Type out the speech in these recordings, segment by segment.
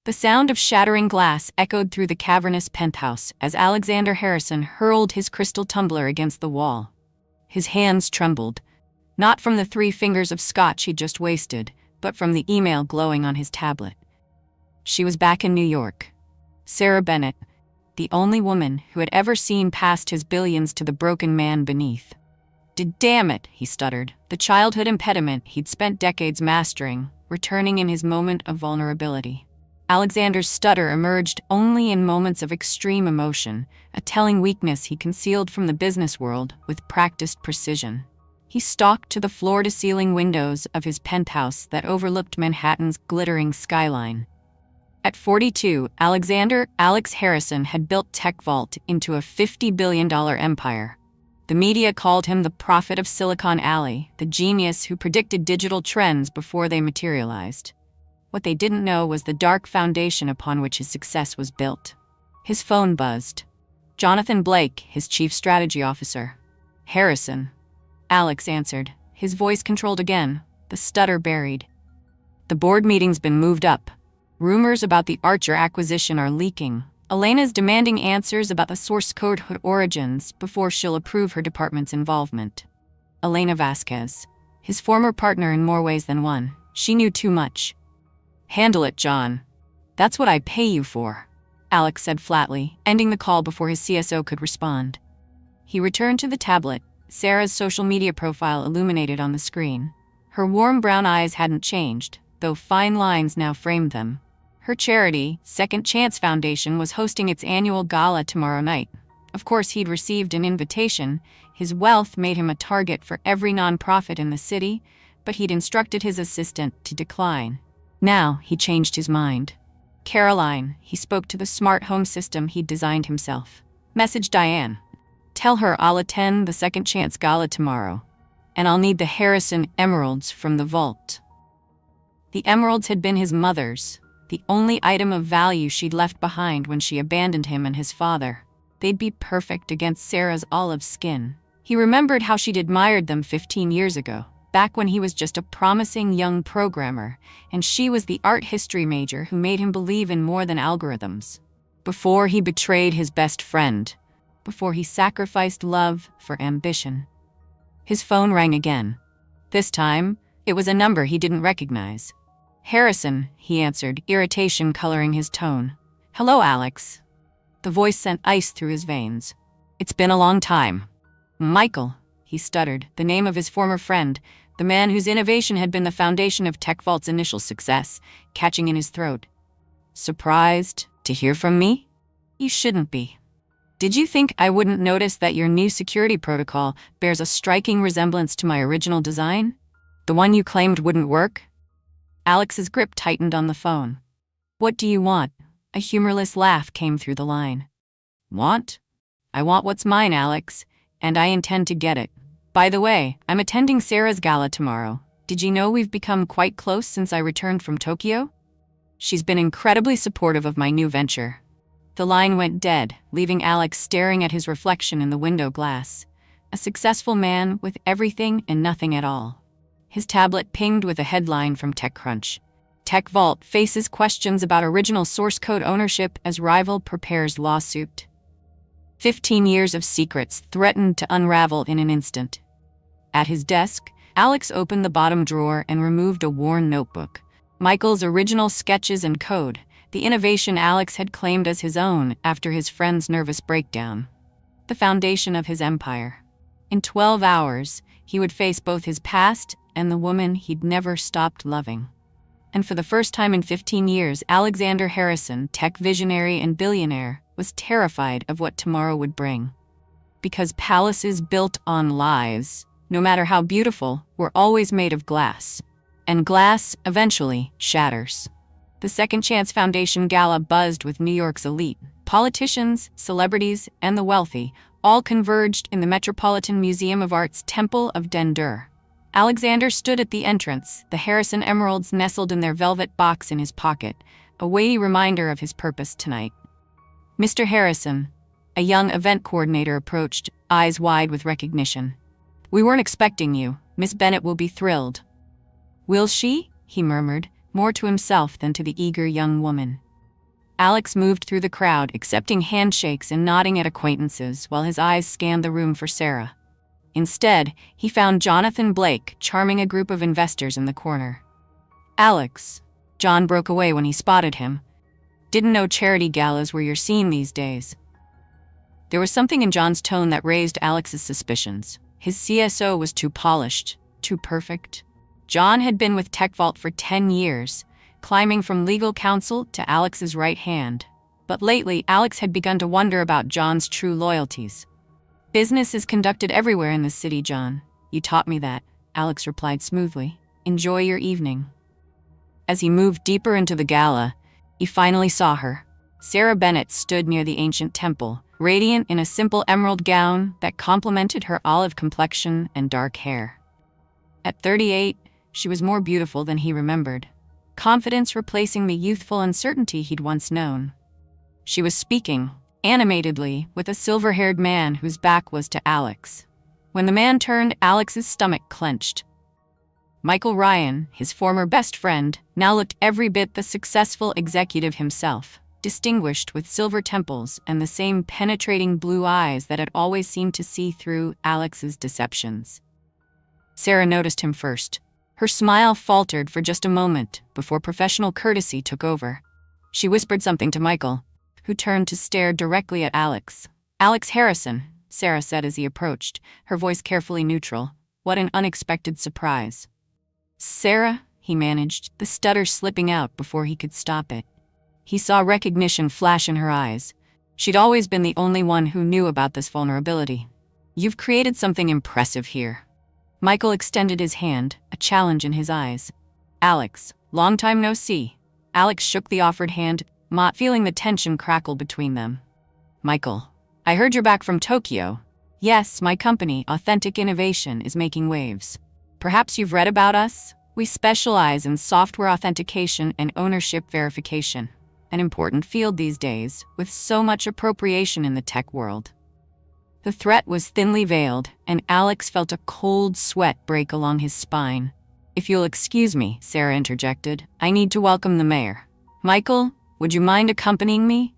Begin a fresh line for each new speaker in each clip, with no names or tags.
The sound of shattering glass echoed through the cavernous penthouse as Alexander Harrison hurled his crystal tumbler against the wall. His hands trembled, not from the 3 fingers of scotch he'd just wasted, but from the email glowing on his tablet. She was back in New York. Sarah Bennett, the only woman who had ever seen past his billions to the broken man beneath. Damn it, he stuttered, the childhood impediment he'd spent decades mastering, returning in his moment of vulnerability. Alexander's stutter emerged only in moments of extreme emotion, a telling weakness he concealed from the business world with practiced precision. He stalked to the floor-to-ceiling windows of his penthouse that overlooked Manhattan's glittering skyline. At 42, Alex Harrison had built TechVault into a $50 billion empire. The media called him the prophet of Silicon Alley, the genius who predicted digital trends before they materialized. What they didn't know was the dark foundation upon which his success was built. His phone buzzed. Jonathan Blake, his chief strategy officer. Harrison. Alex answered, his voice controlled again, the stutter buried. The board meeting's been moved up. Rumors about the Archer acquisition are leaking. Elena's demanding answers about the source code origins before she'll approve her department's involvement. Elena Vasquez, his former partner in more ways than one, she knew too much. Handle it, John. That's what I pay you for, Alex said flatly, ending the call before his CSO could respond. He returned to the tablet, Sarah's social media profile illuminated on the screen. Her warm brown eyes hadn't changed, though fine lines now framed them. Her charity, Second Chance Foundation, was hosting its annual gala tomorrow night. Of course, he'd received an invitation. His wealth made him a target for every nonprofit in the city, but he'd instructed his assistant to decline. Now, he changed his mind. Caroline, he spoke to the smart home system he'd designed himself. Message Diane. Tell her I'll attend the Second Chance Gala tomorrow, and I'll need the Harrison emeralds from the vault. The emeralds had been his mother's, the only item of value she'd left behind when she abandoned him and his father. They'd be perfect against Sarah's olive skin. He remembered how she'd admired them 15 years ago, back when he was just a promising young programmer, and she was the art history major who made him believe in more than algorithms. Before he betrayed his best friend, before he sacrificed love for ambition. His phone rang again. This time, it was a number he didn't recognize. Harrison, he answered, irritation coloring his tone. Hello, Alex. The voice sent ice through his veins. It's been a long time. Michael, he stuttered, the name of his former friend, the man whose innovation had been the foundation of TechVault's initial success, catching in his throat. Surprised to hear from me? You shouldn't be. Did you think I wouldn't notice that your new security protocol bears a striking resemblance to my original design? The one you claimed wouldn't work? Alex's grip tightened on the phone. What do you want? A humorless laugh came through the line. Want? I want what's mine, Alex, and I intend to get it. By the way, I'm attending Sarah's gala tomorrow. Did you know we've become quite close since I returned from Tokyo? She's been incredibly supportive of my new venture. The line went dead, leaving Alex staring at his reflection in the window glass. A successful man with everything and nothing at all. His tablet pinged with a headline from TechCrunch. TechVault faces questions about original source code ownership as rival prepares lawsuit. 15 years of secrets threatened to unravel in an instant. At his desk, Alex opened the bottom drawer and removed a worn notebook. Michael's original sketches and code, the innovation Alex had claimed as his own after his friend's nervous breakdown. The foundation of his empire. In 12 hours, he would face both his past and the woman he'd never stopped loving. And for the first time in 15 years, Alexander Harrison, tech visionary and billionaire, was terrified of what tomorrow would bring. Because palaces built on lies, no matter how beautiful, were always made of glass. And glass, eventually, shatters. The Second Chance Foundation Gala buzzed with New York's elite. Politicians, celebrities, and the wealthy all converged in the Metropolitan Museum of Art's Temple of Dendur. Alexander stood at the entrance, the Harrison emeralds nestled in their velvet box in his pocket, a weighty reminder of his purpose tonight. Mr. Harrison, a young event coordinator approached, eyes wide with recognition. We weren't expecting you. Miss Bennett will be thrilled. Will she? He murmured, more to himself than to the eager young woman. Alex moved through the crowd, accepting handshakes and nodding at acquaintances while his eyes scanned the room for Sarah. Instead, he found Jonathan Blake charming a group of investors in the corner. "Alex," John broke away when he spotted him. "Didn't know charity galas were your scene these days." There was something in John's tone that raised Alex's suspicions. His CSO was too polished, too perfect. John had been with TechVault for 10 years, climbing from legal counsel to Alex's right hand. But lately, Alex had begun to wonder about John's true loyalties. "Business is conducted everywhere in this city, John. You taught me that," Alex replied smoothly. "Enjoy your evening." As he moved deeper into the gala, he finally saw her. Sarah Bennett stood near the ancient temple, radiant in a simple emerald gown that complemented her olive complexion and dark hair. At 38, she was more beautiful than he remembered, confidence replacing the youthful uncertainty he'd once known. She was speaking, animatedly, with a silver-haired man whose back was to Alex. When the man turned, Alex's stomach clenched. Michael Ryan, his former best friend, now looked every bit the successful executive himself, distinguished with silver temples and the same penetrating blue eyes that had always seemed to see through Alex's deceptions. Sarah noticed him first. Her smile faltered for just a moment before professional courtesy took over. She whispered something to Michael, who turned to stare directly at Alex. "Alex Harrison," Sarah said as he approached, her voice carefully neutral. "What an unexpected surprise." "Sarah," he managed, the stutter slipping out before he could stop it. He saw recognition flash in her eyes. She'd always been the only one who knew about this vulnerability. "You've created something impressive here." Michael extended his hand, a challenge in his eyes. "Alex, long time no see." Alex shook the offered hand, feeling the tension crackle between them. "Michael, I heard you're back from Tokyo." "Yes, my company, Authentic Innovation, is making waves. Perhaps you've read about us? We specialize in software authentication and ownership verification, an important field these days, with so much appropriation in the tech world." The threat was thinly veiled, and Alex felt a cold sweat break along his spine. "If you'll excuse me," Sarah interjected, "I need to welcome the mayor. Michael, would you mind accompanying me?"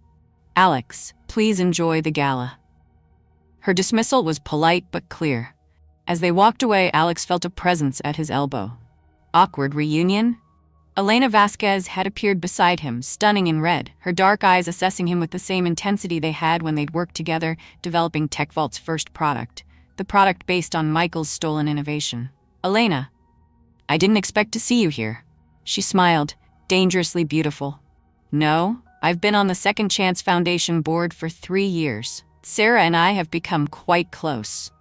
"Alex, please enjoy the gala." Her dismissal was polite but clear. As they walked away, Alex felt a presence at his elbow. Awkward reunion? Elena Vasquez had appeared beside him, stunning in red, her dark eyes assessing him with the same intensity they had when they'd worked together, developing TechVault's first product, the product based on Michael's stolen innovation. "Elena, I didn't expect to see you here." She smiled, dangerously beautiful. "No, I've been on the Second Chance Foundation board for 3 years. Sarah and I have become quite close."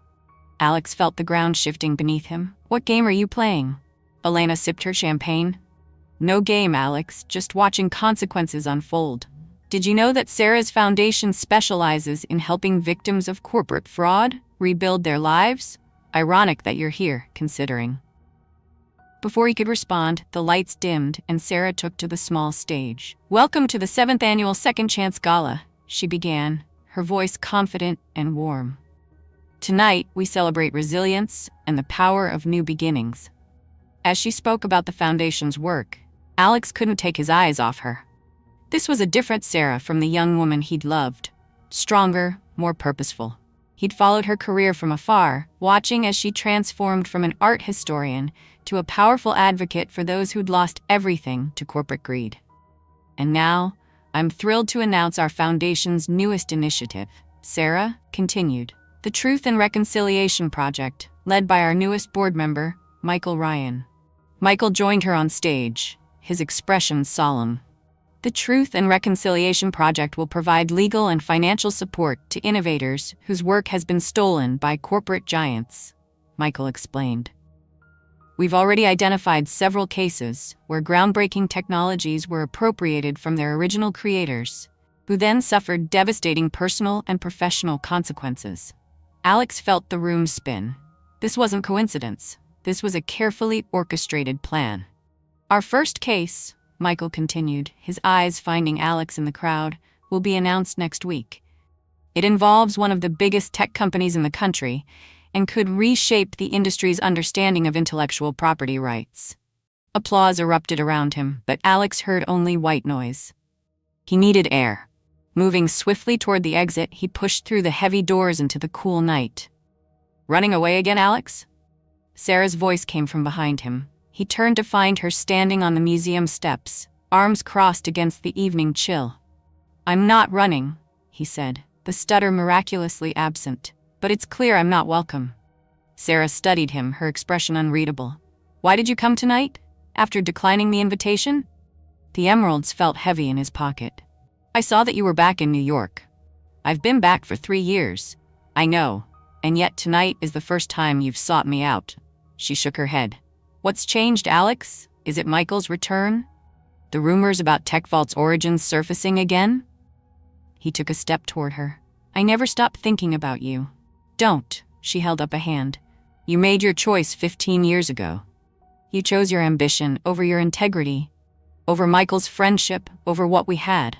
Alex felt the ground shifting beneath him. "What game are you playing?" Elena sipped her champagne. "No game, Alex, just watching consequences unfold. Did you know that Sarah's foundation specializes in helping victims of corporate fraud rebuild their lives? Ironic that you're here, considering." Before he could respond, the lights dimmed and Sarah took to the small stage. "Welcome to the 7th Annual Second Chance Gala," she began, her voice confident and warm. "Tonight, we celebrate resilience and the power of new beginnings." As she spoke about the foundation's work, Alex couldn't take his eyes off her. This was a different Sarah from the young woman he'd loved. Stronger, more purposeful. He'd followed her career from afar, watching as she transformed from an art historian to a powerful advocate for those who'd lost everything to corporate greed. "And now, I'm thrilled to announce our foundation's newest initiative," Sarah continued. "The Truth and Reconciliation Project, led by our newest board member, Michael Ryan." Michael joined her on stage, his expression solemn. "The Truth and Reconciliation Project will provide legal and financial support to innovators whose work has been stolen by corporate giants," Michael explained. "We've already identified several cases where groundbreaking technologies were appropriated from their original creators, who then suffered devastating personal and professional consequences." Alex felt the room spin. This wasn't coincidence. This was a carefully orchestrated plan. "Our first case," Michael continued, his eyes finding Alex in the crowd, "will be announced next week. It involves one of the biggest tech companies in the country and could reshape the industry's understanding of intellectual property rights." Applause erupted around him, but Alex heard only white noise. He needed air. Moving swiftly toward the exit, he pushed through the heavy doors into the cool night. "Running away again, Alex?" Sarah's voice came from behind him. He turned to find her standing on the museum steps, arms crossed against the evening chill. "I'm not running," he said, the stutter miraculously absent. "But it's clear I'm not welcome." Sarah studied him, her expression unreadable. "Why did you come tonight? After declining the invitation?" The emeralds felt heavy in his pocket. "I saw that you were back in New York." "I've been back for 3 years." "I know. And yet tonight is the first time you've sought me out." She shook her head. "What's changed, Alex? Is it Michael's return? The rumors about TechVault's origins surfacing again?" He took a step toward her. "I never stopped thinking about you." "Don't," she held up a hand. "You made your choice 15 years ago. You chose your ambition over your integrity, over Michael's friendship, over what we had."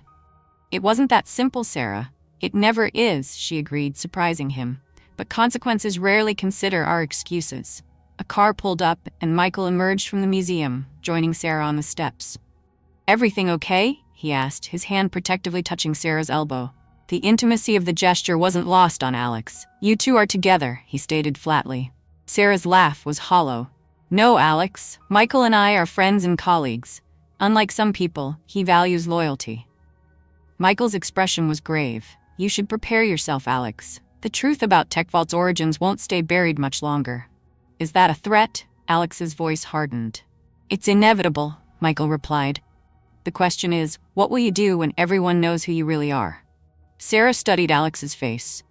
"It wasn't that simple, Sarah." "It never is," she agreed, surprising him. "But consequences rarely consider our excuses." A car pulled up, and Michael emerged from the museum, joining Sarah on the steps. "Everything okay?" he asked, his hand protectively touching Sarah's elbow. The intimacy of the gesture wasn't lost on Alex. "You two are together," he stated flatly. Sarah's laugh was hollow. "No, Alex. Michael and I are friends and colleagues. Unlike some people, he values loyalty." Michael's expression was grave. "You should prepare yourself, Alex. The truth about TechVault's origins won't stay buried much longer." "Is that a threat?" Alex's voice hardened. "It's inevitable," Michael replied. "The question is, what will you do when everyone knows who you really are?" Sarah studied Alex's face.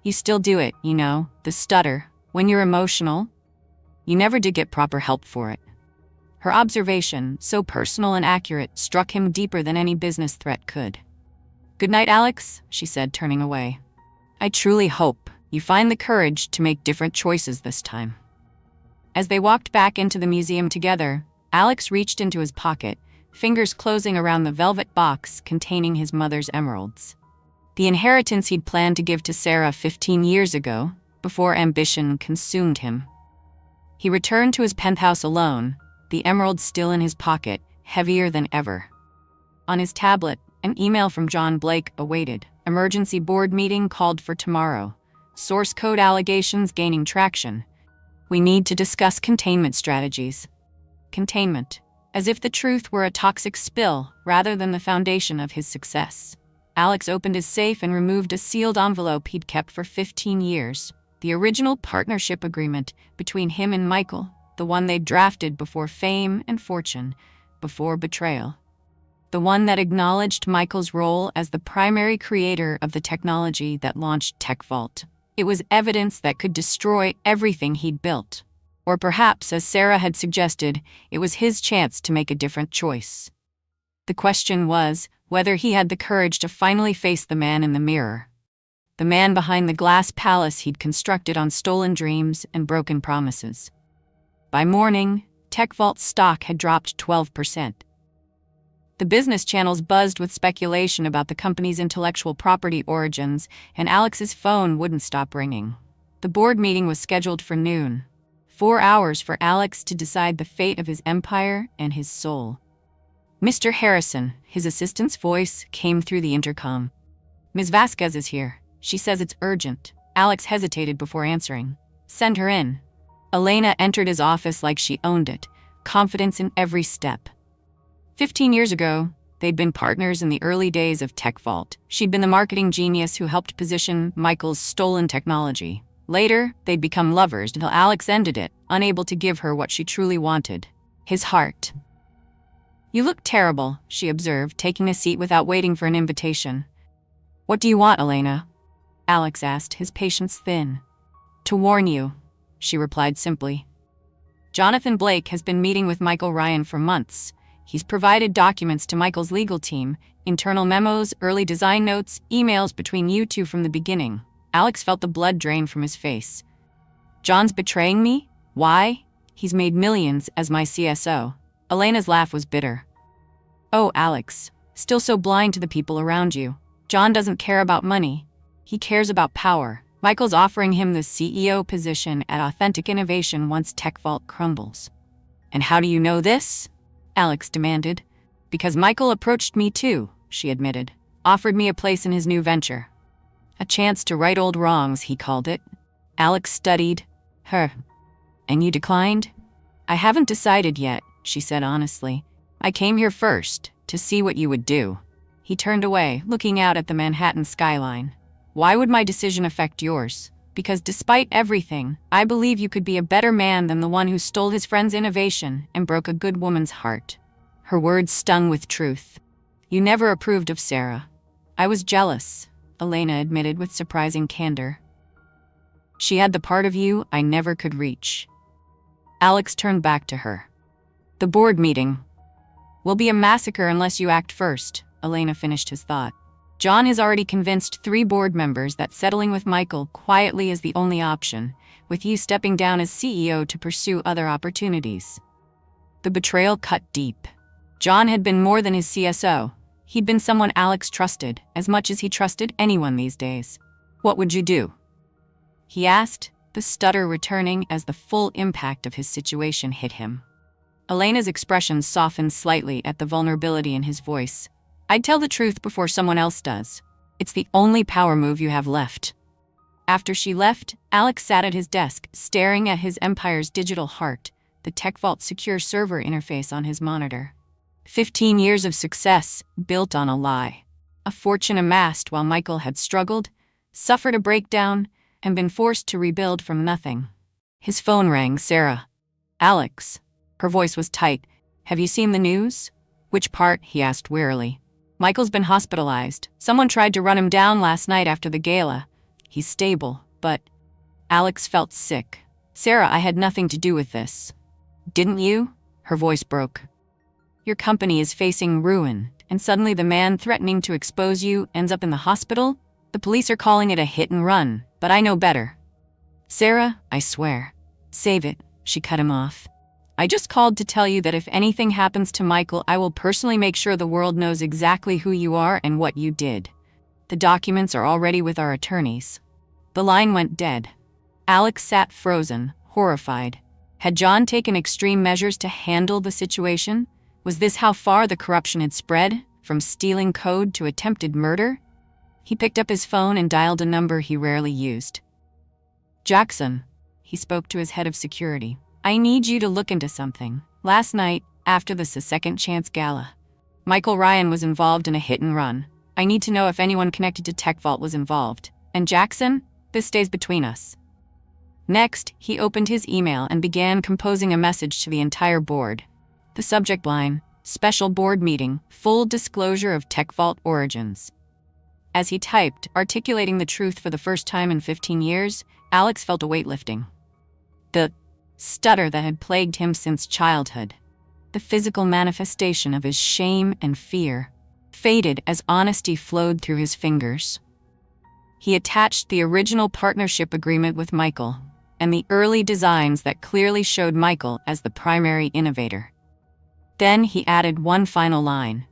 "You still do it, you know, the stutter, when you're emotional. You never did get proper help for it." Her observation, so personal and accurate, struck him deeper than any business threat could. "Good night, Alex," she said, turning away. "I truly hope you find the courage to make different choices this time." As they walked back into the museum together, Alex reached into his pocket, fingers closing around the velvet box containing his mother's emeralds. The inheritance he'd planned to give to Sarah 15 years ago, before ambition consumed him. He returned to his penthouse alone, the emerald still in his pocket, heavier than ever. On his tablet, an email from John Blake awaited. Emergency board meeting called for tomorrow. Source code allegations gaining traction. We need to discuss containment strategies. Containment. As if the truth were a toxic spill rather than the foundation of his success. Alex opened his safe and removed a sealed envelope he'd kept for 15 years. The original partnership agreement between him and Michael, the one they'd drafted before fame and fortune, before betrayal. The one that acknowledged Michael's role as the primary creator of the technology that launched TechVault. It was evidence that could destroy everything he'd built. Or perhaps, as Sarah had suggested, it was his chance to make a different choice. The question was whether he had the courage to finally face the man in the mirror. The man behind the glass palace he'd constructed on stolen dreams and broken promises. By morning, TechVault stock had dropped 12%. The business channels buzzed with speculation about the company's intellectual property origins, and Alex's phone wouldn't stop ringing. The board meeting was scheduled for noon. 4 hours for Alex to decide the fate of his empire and his soul. "Mr. Harrison," his assistant's voice came through the intercom. "Ms. Vasquez is here. She says it's urgent." Alex hesitated before answering. "Send her in." Elena entered his office like she owned it, confidence in every step. 15 years ago, they'd been partners in the early days of TechVault. She'd been the marketing genius who helped position Michael's stolen technology. Later, they'd become lovers until Alex ended it, unable to give her what she truly wanted: his heart. "You look terrible," she observed, taking a seat without waiting for an invitation. "What do you want, Elena?" Alex asked, his patience thin. "To warn you," she replied simply. "Jonathan Blake has been meeting with Michael Ryan for months. He's provided documents to Michael's legal team, internal memos, early design notes, emails between you two from the beginning." Alex felt the blood drain from his face. "John's betraying me? Why? He's made millions as my CSO." Elena's laugh was bitter. "Oh, Alex, still so blind to the people around you. John doesn't care about money. He cares about power. Michael's offering him the CEO position at Authentic Innovation once TechVault crumbles." "And how do you know this?" Alex demanded. "Because Michael approached me too," she admitted. Offered me a place in his new venture. A chance to right old wrongs, he called it. Alex studied her. And you declined? I haven't decided yet, she said honestly. I came here first, to see what you would do. He turned away, looking out at the Manhattan skyline. Why would my decision affect yours? Because despite everything, I believe you could be a better man than the one who stole his friend's innovation and broke a good woman's heart. Her words stung with truth. You never approved of Sarah. I was jealous, Elena admitted with surprising candor. She had the part of you I never could reach. Alex turned back to her. The board meeting will be a massacre unless you act first, Elena finished his thought. John has already convinced 3 board members that settling with Michael quietly is the only option, with you stepping down as CEO to pursue other opportunities. The betrayal cut deep. John had been more than his CSO. He'd been someone Alex trusted, as much as he trusted anyone these days. What would you do? He asked, the stutter returning as the full impact of his situation hit him. Elena's expression softened slightly at the vulnerability in his voice. I'd tell the truth before someone else does. It's the only power move you have left. After she left, Alex sat at his desk, staring at his empire's digital heart, the TechVault secure server interface on his monitor. 15 years of success, built on a lie. A fortune amassed while Michael had struggled, suffered a breakdown, and been forced to rebuild from nothing. His phone rang. Sarah. Alex. Her voice was tight. Have you seen the news? Which part? He asked wearily. Michael's been hospitalized. Someone tried to run him down last night after the gala. He's stable, but... Alex felt sick. Sarah, I had nothing to do with this. Didn't you? Her voice broke. Your company is facing ruin, and suddenly the man threatening to expose you ends up in the hospital? The police are calling it a hit and run, but I know better. Sarah, I swear. Save it, she cut him off. I just called to tell you that if anything happens to Michael, I will personally make sure the world knows exactly who you are and what you did. The documents are already with our attorneys. The line went dead. Alex sat frozen, horrified. Had John taken extreme measures to handle the situation? Was this how far the corruption had spread, from stealing code to attempted murder? He picked up his phone and dialed a number he rarely used. Jackson, he spoke to his head of security. I need you to look into something. Last night, after the Second Chance Gala, Michael Ryan was involved in a hit and run. I need to know if anyone connected to TechVault was involved. And Jackson, this stays between us. Next, he opened his email and began composing a message to the entire board. The subject line, Special Board Meeting, Full Disclosure of TechVault Origins. As he typed, articulating the truth for the first time in 15 years, Alex felt a weight lifting. The stutter that had plagued him since childhood, the physical manifestation of his shame and fear, faded as honesty flowed through his fingers. He attached the original partnership agreement with Michael and the early designs that clearly showed Michael as the primary innovator. Then he added one final line.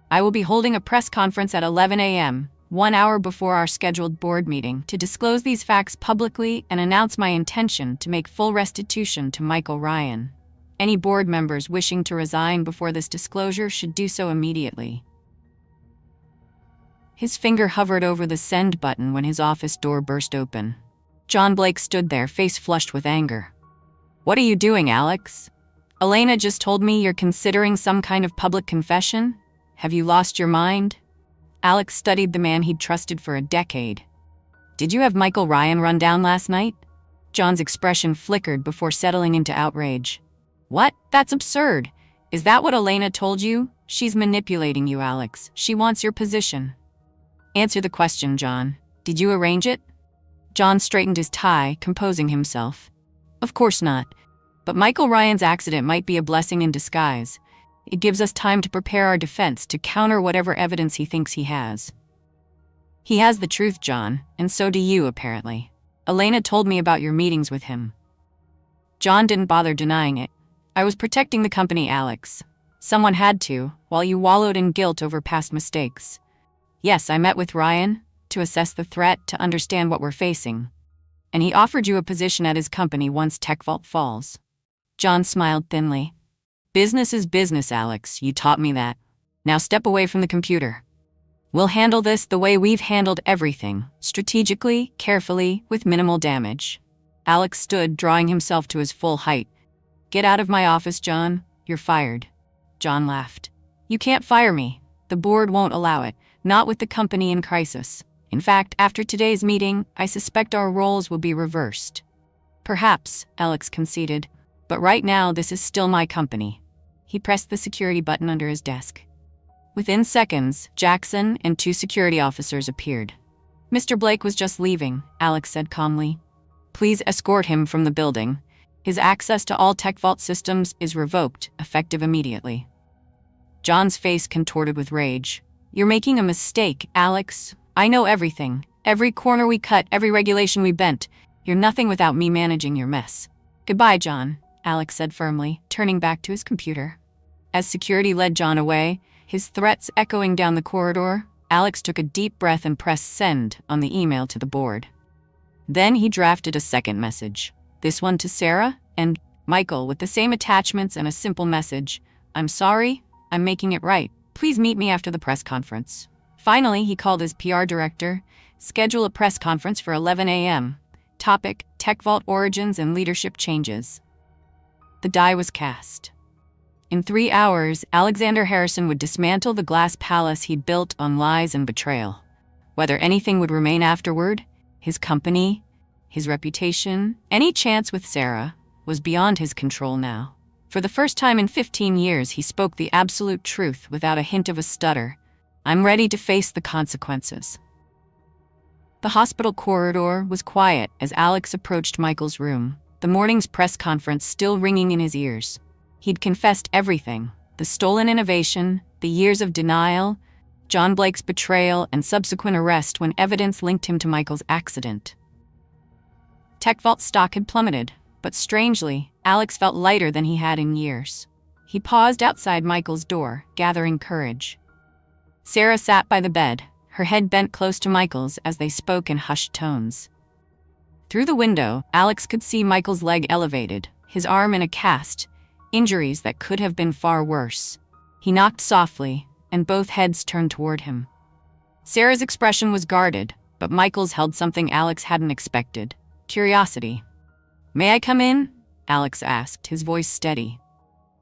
I will be holding a press conference at 11 a.m., 1 hour before our scheduled board meeting, to disclose these facts publicly and announce my intention to make full restitution to Michael Ryan. Any board members wishing to resign before this disclosure should do so immediately. His finger hovered over the send button when his office door burst open. John Blake stood there, face flushed with anger. What are you doing, Alex? Elena just told me you're considering some kind of public confession. Have you lost your mind? Alex studied the man he'd trusted for a decade. Did you have Michael Ryan run down last night? John's expression flickered before settling into outrage. What? That's absurd. Is that what Elena told you? She's manipulating you, Alex. She wants your position. Answer the question, John. Did you arrange it? John straightened his tie, composing himself. Of course not. But Michael Ryan's accident might be a blessing in disguise. It gives us time to prepare our defense to counter whatever evidence he thinks he has. He has the truth, John, and so do you, apparently. Elena told me about your meetings with him. John didn't bother denying it. I was protecting the company, Alex. Someone had to, while you wallowed in guilt over past mistakes. Yes, I met with Ryan to assess the threat, to understand what we're facing. And he offered you a position at his company once TechVault falls. John smiled thinly. Business is business, Alex. You taught me that. Now step away from the computer. We'll handle this the way we've handled everything, strategically, carefully, with minimal damage. Alex stood, drawing himself to his full height. Get out of my office, John. You're fired. John laughed. You can't fire me. The board won't allow it, not with the company in crisis. In fact, after today's meeting, I suspect our roles will be reversed. Perhaps, Alex conceded, but right now this is still my company. He pressed the security button under his desk. Within seconds, Jackson and 2 security officers appeared. Mr. Blake was just leaving, Alex said calmly. Please escort him from the building. His access to all Tech Vault systems is revoked, effective immediately. John's face contorted with rage. You're making a mistake, Alex. I know everything. Every corner we cut, every regulation we bent. You're nothing without me managing your mess. Goodbye, John, Alex said firmly, turning back to his computer. As security led John away, his threats echoing down the corridor, Alex took a deep breath and pressed send on the email to the board. Then he drafted a second message. This one to Sarah and Michael with the same attachments and a simple message. I'm sorry, I'm making it right. Please meet me after the press conference. Finally, he called his PR director. Schedule a press conference for 11 a.m. Topic, Tech Vault origins and leadership changes. The die was cast. In 3 hours, Alexander Harrison would dismantle the glass palace he'd built on lies and betrayal. Whether anything would remain afterward, his company, his reputation, any chance with Sarah, was beyond his control now. For the first time in 15 years, he spoke the absolute truth without a hint of a stutter. I'm ready to face the consequences. The hospital corridor was quiet as Alex approached Michael's room, the morning's press conference still ringing in his ears. He'd confessed everything, the stolen innovation, the years of denial, John Blake's betrayal, and subsequent arrest when evidence linked him to Michael's accident. Tech Vault stock had plummeted, but strangely, Alex felt lighter than he had in years. He paused outside Michael's door, gathering courage. Sarah sat by the bed, her head bent close to Michael's as they spoke in hushed tones. Through the window, Alex could see Michael's leg elevated, his arm in a cast, injuries that could have been far worse. He knocked softly, and both heads turned toward him. Sarah's expression was guarded, but Michael's held something Alex hadn't expected: curiosity. May I come in? Alex asked, his voice steady.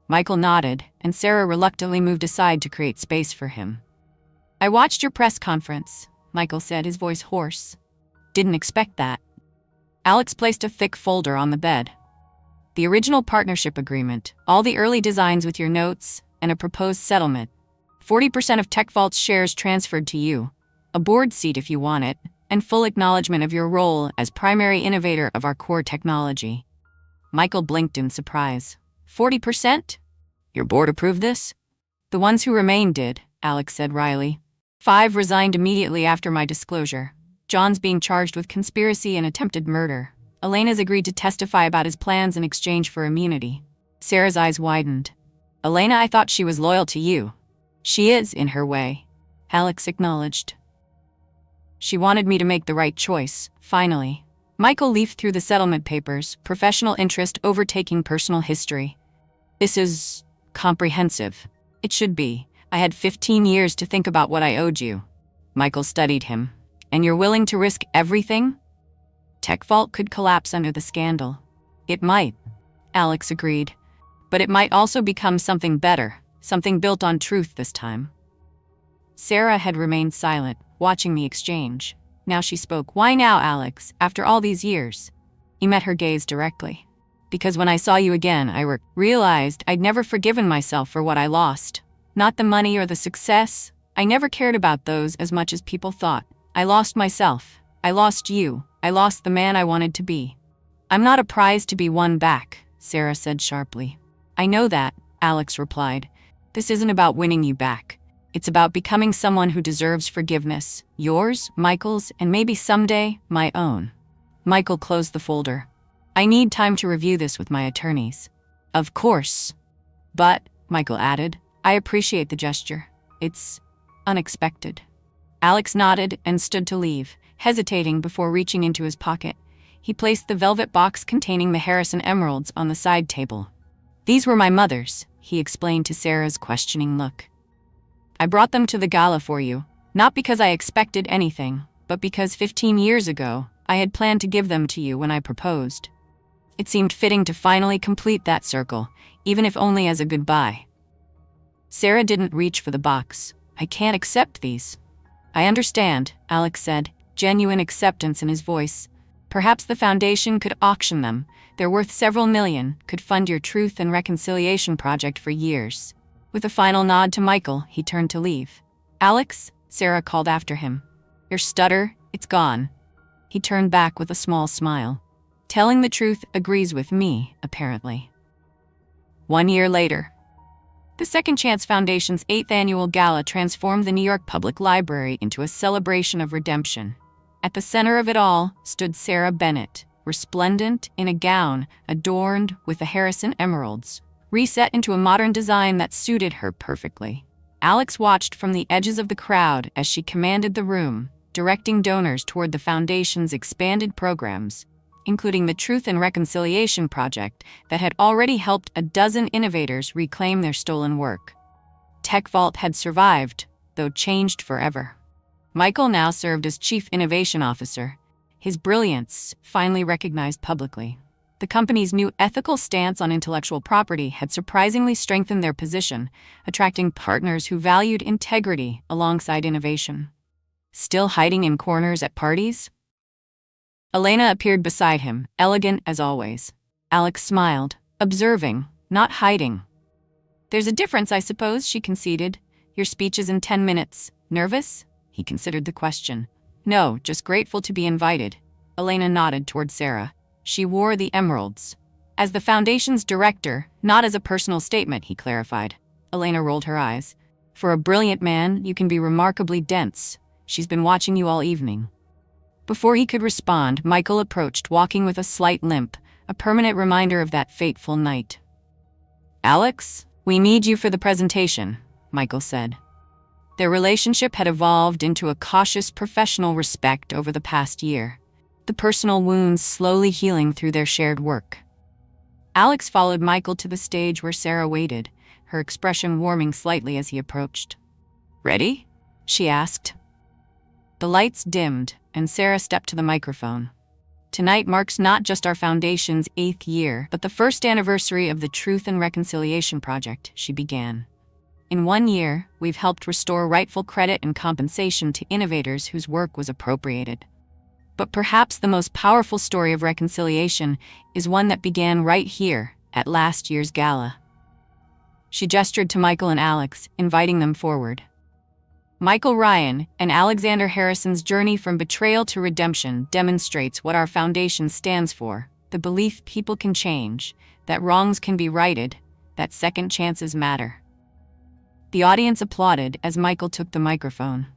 Michael nodded, and Sarah reluctantly moved aside to create space for him. I watched your press conference, Michael said, his voice hoarse. Didn't expect that. Alex placed a thick folder on the bed. The original partnership agreement, all the early designs with your notes, and a proposed settlement. 40% of Tech Vault's shares transferred to you, a board seat if you want it, and full acknowledgement of your role as primary innovator of our core technology. Michael blinked in surprise. 40%? Your board approved this? The ones who remained did, Alex said wryly. 5 resigned immediately after my disclosure. John's being charged with conspiracy and attempted murder. Elena's agreed to testify about his plans in exchange for immunity. Sarah's eyes widened. Elena, I thought she was loyal to you. She is, in her way, Alex acknowledged. She wanted me to make the right choice, finally. Michael leafed through the settlement papers, professional interest overtaking personal history. This is comprehensive. It should be. I had 15 years to think about what I owed you. Michael studied him. And you're willing to risk everything? Tech Vault could collapse under the scandal. It might, Alex agreed. But it might also become something better, something built on truth this time. Sarah had remained silent, watching the exchange. Now she spoke. Why now, Alex, after all these years? He met her gaze directly. Because when I saw you again, I realized I'd never forgiven myself for what I lost. Not the money or the success. I never cared about those as much as people thought. I lost myself. I lost you. I lost the man I wanted to be. I'm not a prize to be won back, Sarah said sharply. I know that, Alex replied. This isn't about winning you back. It's about becoming someone who deserves forgiveness. Yours, Michael's, and maybe someday, my own. Michael closed the folder. I need time to review this with my attorneys. Of course. But, Michael added, I appreciate the gesture. It's unexpected. Alex nodded and stood to leave, hesitating before reaching into his pocket. He placed the velvet box containing the Harrison emeralds on the side table. These were my mother's, he explained to Sarah's questioning look. I brought them to the gala for you. Not because I expected anything, but because 15 years ago, I had planned to give them to you when I proposed. It seemed fitting to finally complete that circle, even if only as a goodbye. Sarah didn't reach for the box. I can't accept these. I understand, Alex said, genuine acceptance in his voice. Perhaps the foundation could auction them. They're worth several million, could fund your truth and reconciliation project for years. With a final nod to Michael, he turned to leave. Alex, Sarah called after him. Your stutter, it's gone. He turned back with a small smile. Telling the truth agrees with me, apparently. 1 year later. The Second Chance Foundation's 8th annual gala transformed the New York Public Library into a celebration of redemption. At the center of it all stood Sarah Bennett, resplendent in a gown adorned with the Harrison emeralds, reset into a modern design that suited her perfectly. Alex watched from the edges of the crowd as she commanded the room, directing donors toward the foundation's expanded programs, including the Truth and Reconciliation Project that had already helped a dozen innovators reclaim their stolen work. Tech Vault had survived, though changed forever. Michael now served as Chief Innovation Officer, his brilliance finally recognized publicly. The company's new ethical stance on intellectual property had surprisingly strengthened their position, attracting partners who valued integrity alongside innovation. Still hiding in corners at parties? Elena appeared beside him, elegant as always. Alex smiled, observing, not hiding. There's a difference, I suppose, she conceded. Your speech is in 10 minutes. Nervous? He considered the question. No, just grateful to be invited. Elena nodded toward Sarah. She wore the emeralds. As the foundation's director, not as a personal statement, he clarified. Elena rolled her eyes. For a brilliant man, you can be remarkably dense. She's been watching you all evening. Before he could respond, Michael approached, walking with a slight limp, a permanent reminder of that fateful night. Alex, we need you for the presentation, Michael said. Their relationship had evolved into a cautious professional respect over the past year, the personal wounds slowly healing through their shared work. Alex followed Michael to the stage where Sarah waited, her expression warming slightly as he approached. Ready? She asked. The lights dimmed, and Sarah stepped to the microphone. Tonight marks not just our foundation's 8th year, but the first anniversary of the Truth and Reconciliation Project, she began. In 1 year, we've helped restore rightful credit and compensation to innovators whose work was appropriated. But perhaps the most powerful story of reconciliation is one that began right here, at last year's gala. She gestured to Michael and Alex, inviting them forward. Michael Ryan and Alexander Harrison's journey from betrayal to redemption demonstrates what our foundation stands for, the belief people can change, that wrongs can be righted, that second chances matter. The audience applauded as Michael took the microphone.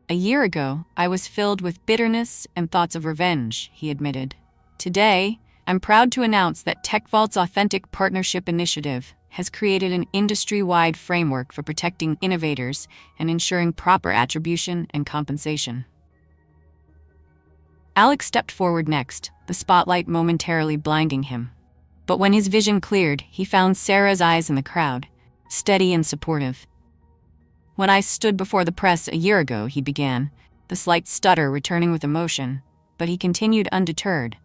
A year ago, I was filled with bitterness and thoughts of revenge, he admitted. Today, I'm proud to announce that TechVault's Authentic Partnership Initiative has created an industry-wide framework for protecting innovators and ensuring proper attribution and compensation. Alex stepped forward next, the spotlight momentarily blinding him. But when his vision cleared, he found Sarah's eyes in the crowd, steady and supportive. When I stood before the press a year ago, he began, the slight stutter returning with emotion, but he continued undeterred.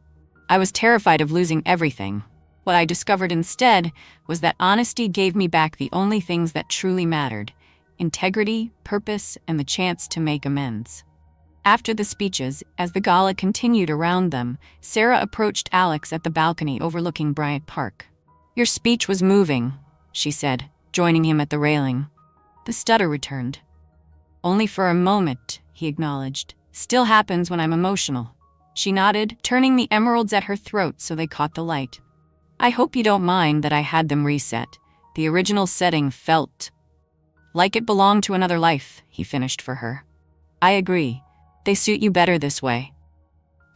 I was terrified of losing everything. What I discovered instead was that honesty gave me back the only things that truly mattered: integrity, purpose, and the chance to make amends. After the speeches, as the gala continued around them, Sarah approached Alex at the balcony overlooking Bryant Park. Your speech was moving, she said, joining him at the railing. The stutter returned. Only for a moment, he acknowledged. Still happens when I'm emotional. She nodded, turning the emeralds at her throat so they caught the light. I hope you don't mind that I had them reset. The original setting felt like it belonged to another life, he finished for her. I agree. They suit you better this way.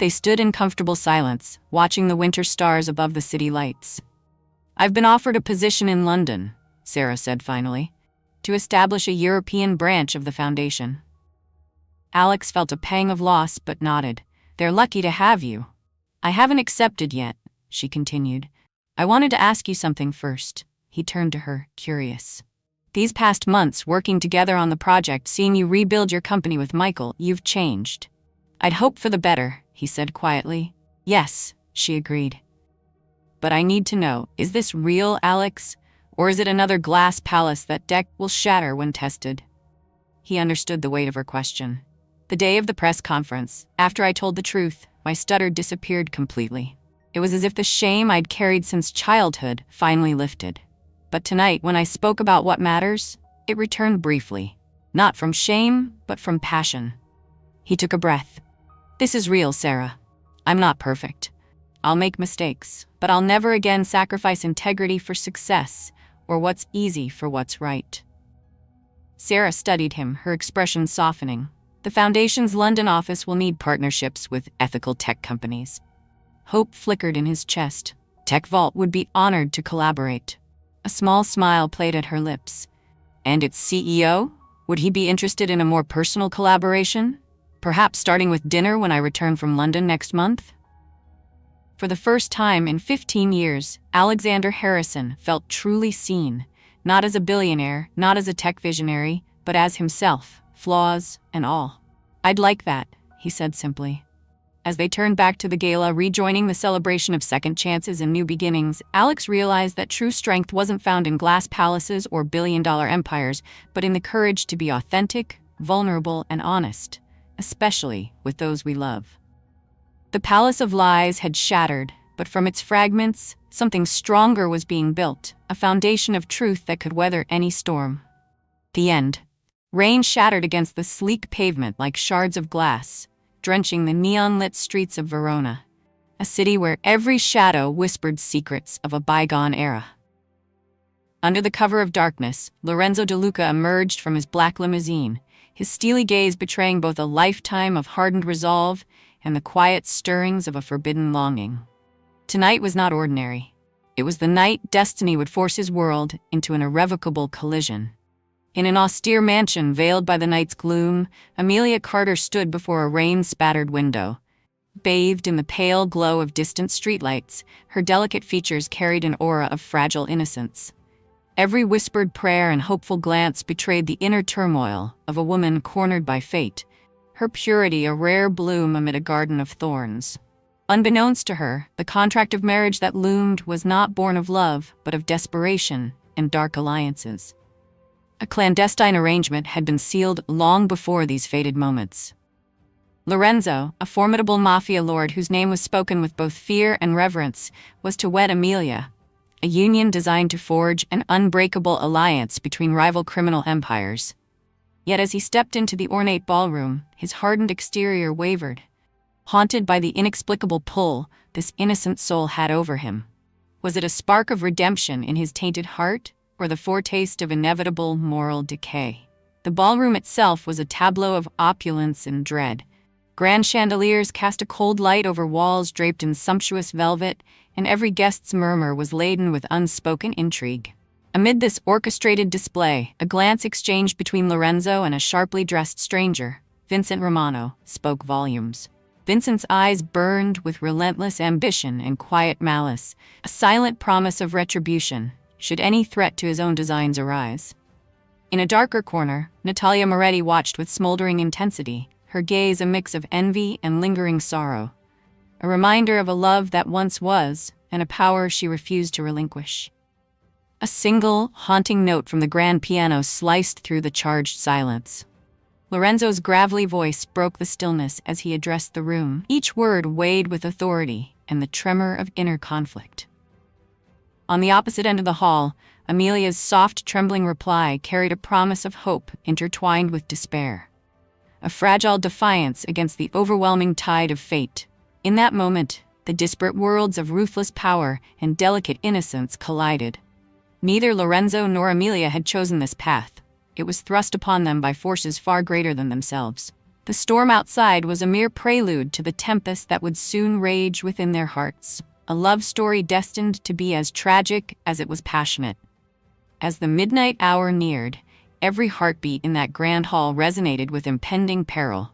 They stood in comfortable silence, watching the winter stars above the city lights. I've been offered a position in London, Sarah said finally, to establish a European branch of the foundation. Alex felt a pang of loss but nodded. They're lucky to have you. I haven't accepted yet, she continued. I wanted to ask you something first. He turned to her, curious. These past months working together on the project, seeing you rebuild your company with Michael, you've changed. I'd hoped for the better, he said quietly. Yes, she agreed. But I need to know, is this real, Alex? Or is it another glass palace that deck will shatter when tested? He understood the weight of her question. The day of the press conference, after I told the truth, my stutter disappeared completely. It was as if the shame I'd carried since childhood finally lifted. But tonight, when I spoke about what matters, it returned briefly. Not from shame, but from passion. He took a breath. This is real, Sarah. I'm not perfect. I'll make mistakes, but I'll never again sacrifice integrity for success, or what's easy for what's right. Sarah studied him, her expression softening. The Foundation's London office will need partnerships with ethical tech companies. Hope flickered in his chest. Tech Vault would be honored to collaborate. A small smile played at her lips. And its CEO? Would he be interested in a more personal collaboration? Perhaps starting with dinner when I return from London next month? For the first time in 15 years, Alexander Harrison felt truly seen, not as a billionaire, not as a tech visionary, but as himself, flaws and all. I'd like that, he said simply. As they turned back to the gala, rejoining the celebration of second chances and new beginnings, Alex realized that true strength wasn't found in glass palaces or billion-dollar empires, but in the courage to be authentic, vulnerable, and honest, especially with those we love. The palace of lies had shattered, but from its fragments, something stronger was being built, a foundation of truth that could weather any storm. The end. Rain shattered against the sleek pavement like shards of glass, drenching the neon-lit streets of Verona, a city where every shadow whispered secrets of a bygone era. Under the cover of darkness, Lorenzo De Luca emerged from his black limousine, his steely gaze betraying both a lifetime of hardened resolve and the quiet stirrings of a forbidden longing. Tonight was not ordinary. It was the night destiny would force his world into an irrevocable collision. In an austere mansion veiled by the night's gloom, Amelia Carter stood before a rain-spattered window. Bathed in the pale glow of distant streetlights, her delicate features carried an aura of fragile innocence. Every whispered prayer and hopeful glance betrayed the inner turmoil of a woman cornered by fate, her purity a rare bloom amid a garden of thorns. Unbeknownst to her, the contract of marriage that loomed was not born of love, but of desperation and dark alliances. A clandestine arrangement had been sealed long before these fated moments. Lorenzo, a formidable mafia lord whose name was spoken with both fear and reverence, was to wed Amelia, a union designed to forge an unbreakable alliance between rival criminal empires. Yet as he stepped into the ornate ballroom, his hardened exterior wavered. Haunted by the inexplicable pull this innocent soul had over him. Was it a spark of redemption in his tainted heart, or the foretaste of inevitable moral decay? The ballroom itself was a tableau of opulence and dread. Grand chandeliers cast a cold light over walls draped in sumptuous velvet, and every guest's murmur was laden with unspoken intrigue. Amid this orchestrated display, a glance exchanged between Lorenzo and a sharply dressed stranger, Vincent Romano, spoke volumes. Vincent's eyes burned with relentless ambition and quiet malice, a silent promise of retribution should any threat to his own designs arise. In a darker corner, Natalia Moretti watched with smoldering intensity, her gaze a mix of envy and lingering sorrow, a reminder of a love that once was and a power she refused to relinquish. A single, haunting note from the grand piano sliced through the charged silence. Lorenzo's gravelly voice broke the stillness as he addressed the room, each word weighed with authority and the tremor of inner conflict. On the opposite end of the hall, Amelia's soft, trembling reply carried a promise of hope intertwined with despair. A fragile defiance against the overwhelming tide of fate. In that moment, the disparate worlds of ruthless power and delicate innocence collided. Neither Lorenzo nor Amelia had chosen this path. It was thrust upon them by forces far greater than themselves. The storm outside was a mere prelude to the tempest that would soon rage within their hearts, a love story destined to be as tragic as it was passionate. As the midnight hour neared, every heartbeat in that grand hall resonated with impending peril.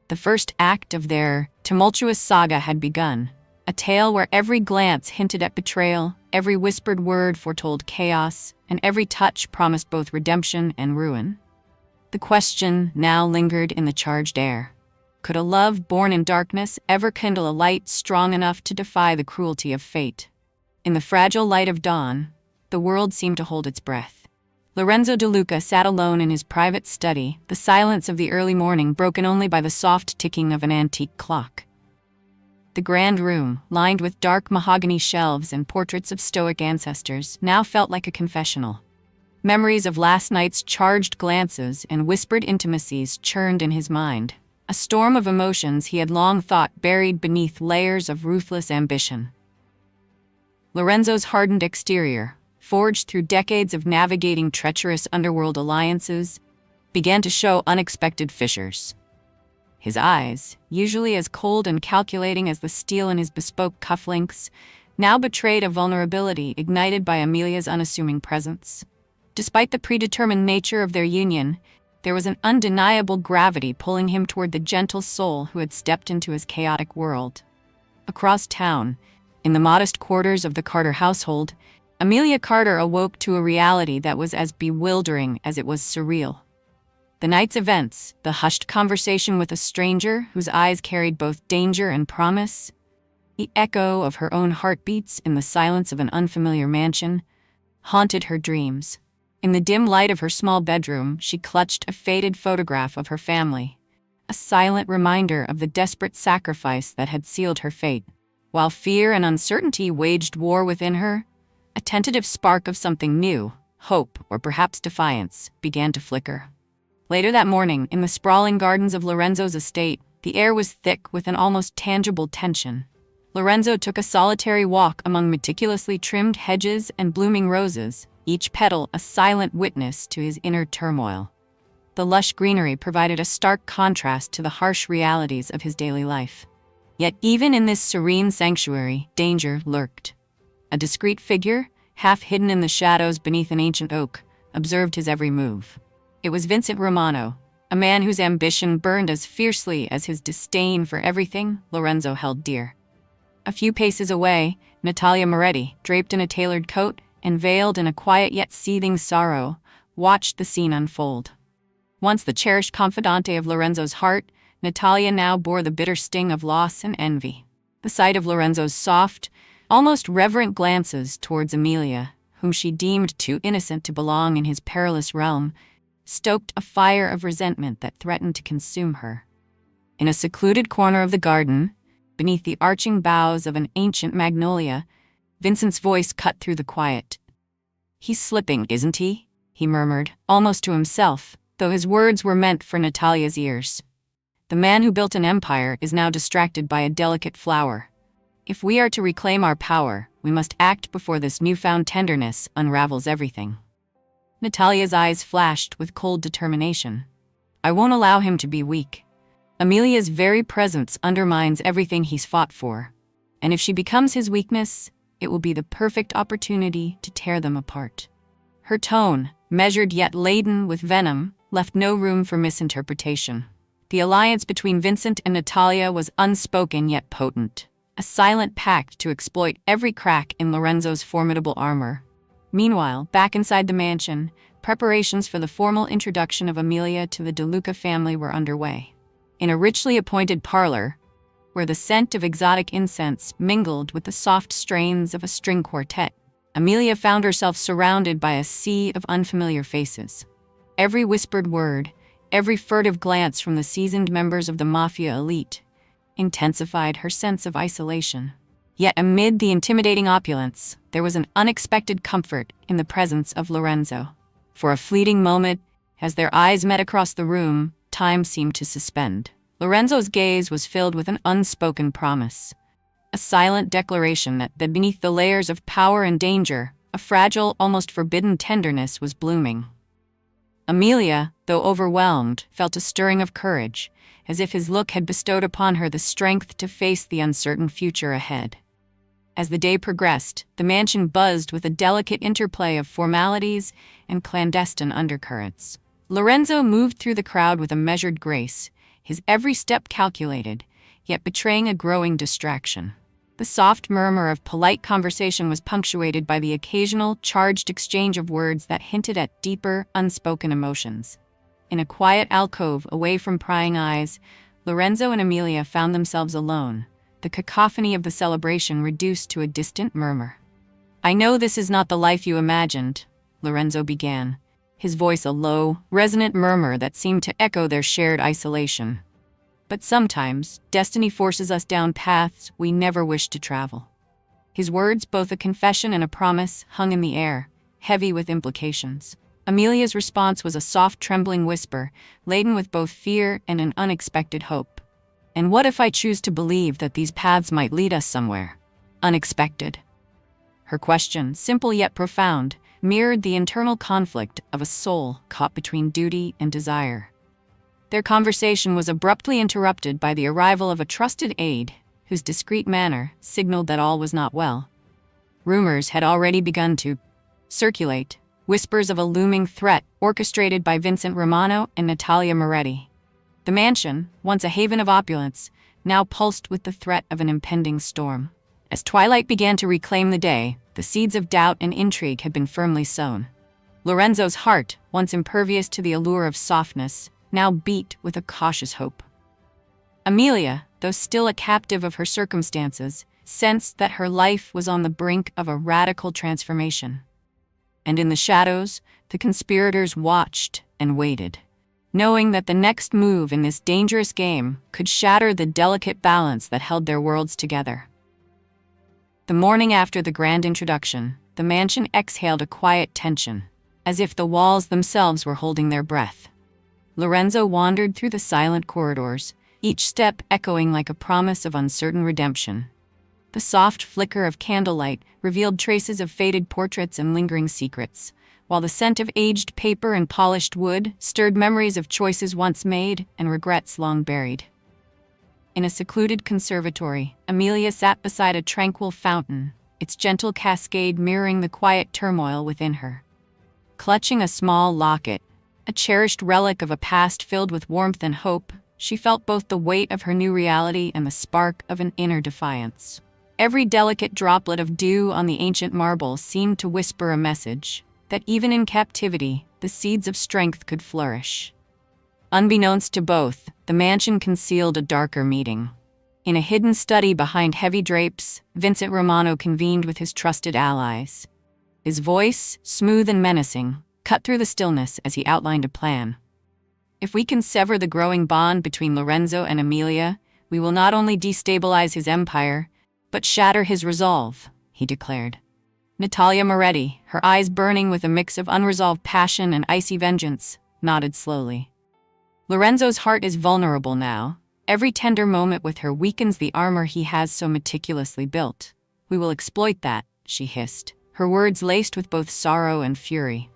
The first act of their tumultuous saga had begun, A tale where every glance hinted at betrayal, every whispered word foretold chaos, and every touch promised both redemption and ruin. The question now lingered in the charged air. Could a love born in darkness ever kindle a light strong enough to defy the cruelty of fate? In the fragile light of dawn, the world seemed to hold its breath. Lorenzo De Luca sat alone in his private study, the silence of the early morning broken only by the soft ticking of an antique clock. The grand room, lined with dark mahogany shelves and portraits of stoic ancestors, now felt like a confessional. Memories of last night's charged glances and whispered intimacies churned in his mind, a storm of emotions he had long thought buried beneath layers of ruthless ambition. Lorenzo's hardened exterior, forged through decades of navigating treacherous underworld alliances, began to show unexpected fissures. His eyes, usually as cold and calculating as the steel in his bespoke cufflinks, now betrayed a vulnerability ignited by Amelia's unassuming presence. Despite the predetermined nature of their union, there was an undeniable gravity pulling him toward the gentle soul who had stepped into his chaotic world. Across town, in the modest quarters of the Carter household, Amelia Carter awoke to a reality that was as bewildering as it was surreal. The night's events, the hushed conversation with a stranger whose eyes carried both danger and promise, the echo of her own heartbeats in the silence of an unfamiliar mansion, haunted her dreams. In the dim light of her small bedroom, she clutched a faded photograph of her family, a silent reminder of the desperate sacrifice that had sealed her fate. While fear and uncertainty waged war within her, a tentative spark of something new, hope or perhaps defiance, began to flicker. Later that morning, in the sprawling gardens of Lorenzo's estate, the air was thick with an almost tangible tension. Lorenzo took a solitary walk among meticulously trimmed hedges and blooming roses, each petal a silent witness to his inner turmoil. The lush greenery provided a stark contrast to the harsh realities of his daily life. Yet even in this serene sanctuary, danger lurked. A discreet figure, half hidden in the shadows beneath an ancient oak, observed his every move. It was Vincent Romano, a man whose ambition burned as fiercely as his disdain for everything Lorenzo held dear. A few paces away, Natalia Moretti, draped in a tailored coat and veiled in a quiet yet seething sorrow, watched the scene unfold. Once the cherished confidante of Lorenzo's heart, Natalia now bore the bitter sting of loss and envy. The sight of Lorenzo's soft, almost reverent glances towards Amelia, whom she deemed too innocent to belong in his perilous realm, stoked a fire of resentment that threatened to consume her. In a secluded corner of the garden, beneath the arching boughs of an ancient magnolia, Vincent's voice cut through the quiet. "He's slipping, isn't he?" he murmured, almost to himself, though his words were meant for Natalia's ears. "The man who built an empire is now distracted by a delicate flower. If we are to reclaim our power, we must act before this newfound tenderness unravels everything." Natalia's eyes flashed with cold determination. "I won't allow him to be weak. Amelia's very presence undermines everything he's fought for, and if she becomes his weakness, it will be the perfect opportunity to tear them apart." Her tone, measured yet laden with venom, left no room for misinterpretation. The alliance between Vincent and Natalia was unspoken yet potent, a silent pact to exploit every crack in Lorenzo's formidable armor. Meanwhile, back inside the mansion, preparations for the formal introduction of Amelia to the De Luca family were underway. In a richly appointed parlor, where the scent of exotic incense mingled with the soft strains of a string quartet, Amelia found herself surrounded by a sea of unfamiliar faces. Every whispered word, every furtive glance from the seasoned members of the mafia elite intensified her sense of isolation. Yet amid the intimidating opulence, there was an unexpected comfort in the presence of Lorenzo. For a fleeting moment, as their eyes met across the room, time seemed to suspend. Lorenzo's gaze was filled with an unspoken promise, a silent declaration that beneath the layers of power and danger, a fragile, almost forbidden tenderness was blooming. Amelia, though overwhelmed, felt a stirring of courage, as if his look had bestowed upon her the strength to face the uncertain future ahead. As the day progressed, the mansion buzzed with a delicate interplay of formalities and clandestine undercurrents. Lorenzo moved through the crowd with a measured grace, his every step calculated, yet betraying a growing distraction. The soft murmur of polite conversation was punctuated by the occasional, charged exchange of words that hinted at deeper, unspoken emotions. In a quiet alcove away from prying eyes, Lorenzo and Amelia found themselves alone, the cacophony of the celebration reduced to a distant murmur. "I know this is not the life you imagined," Lorenzo began, his voice a low, resonant murmur that seemed to echo their shared isolation. "But sometimes, destiny forces us down paths we never wished to travel." His words, both a confession and a promise, hung in the air, heavy with implications. Amelia's response was a soft, trembling whisper, laden with both fear and an unexpected hope. "And what if I choose to believe that these paths might lead us somewhere unexpected?" Her question, simple yet profound, mirrored the internal conflict of a soul caught between duty and desire. Their conversation was abruptly interrupted by the arrival of a trusted aide, whose discreet manner signaled that all was not well. Rumors had already begun to circulate, whispers of a looming threat orchestrated by Vincent Romano and Natalia Moretti. The mansion, once a haven of opulence, now pulsed with the threat of an impending storm. As twilight began to reclaim the day, the seeds of doubt and intrigue had been firmly sown. Lorenzo's heart, once impervious to the allure of softness, now beat with a cautious hope. Amelia, though still a captive of her circumstances, sensed that her life was on the brink of a radical transformation. And in the shadows, the conspirators watched and waited, knowing that the next move in this dangerous game could shatter the delicate balance that held their worlds together. The morning after the grand introduction, the mansion exhaled a quiet tension, as if the walls themselves were holding their breath. Lorenzo wandered through the silent corridors, each step echoing like a promise of uncertain redemption. The soft flicker of candlelight revealed traces of faded portraits and lingering secrets, while the scent of aged paper and polished wood stirred memories of choices once made and regrets long buried. In a secluded conservatory, Amelia sat beside a tranquil fountain, its gentle cascade mirroring the quiet turmoil within her. Clutching a small locket, a cherished relic of a past filled with warmth and hope, she felt both the weight of her new reality and the spark of an inner defiance. Every delicate droplet of dew on the ancient marble seemed to whisper a message, that even in captivity, the seeds of strength could flourish. Unbeknownst to both, the mansion concealed a darker meeting. In a hidden study behind heavy drapes, Vincent Romano convened with his trusted allies. His voice, smooth and menacing, cut through the stillness as he outlined a plan. "If we can sever the growing bond between Lorenzo and Amelia, we will not only destabilize his empire, but shatter his resolve," he declared. Natalia Moretti, her eyes burning with a mix of unresolved passion and icy vengeance, nodded slowly. "Lorenzo's heart is vulnerable now. Every tender moment with her weakens the armor he has so meticulously built. We will exploit that," she hissed, her words laced with both sorrow and fury.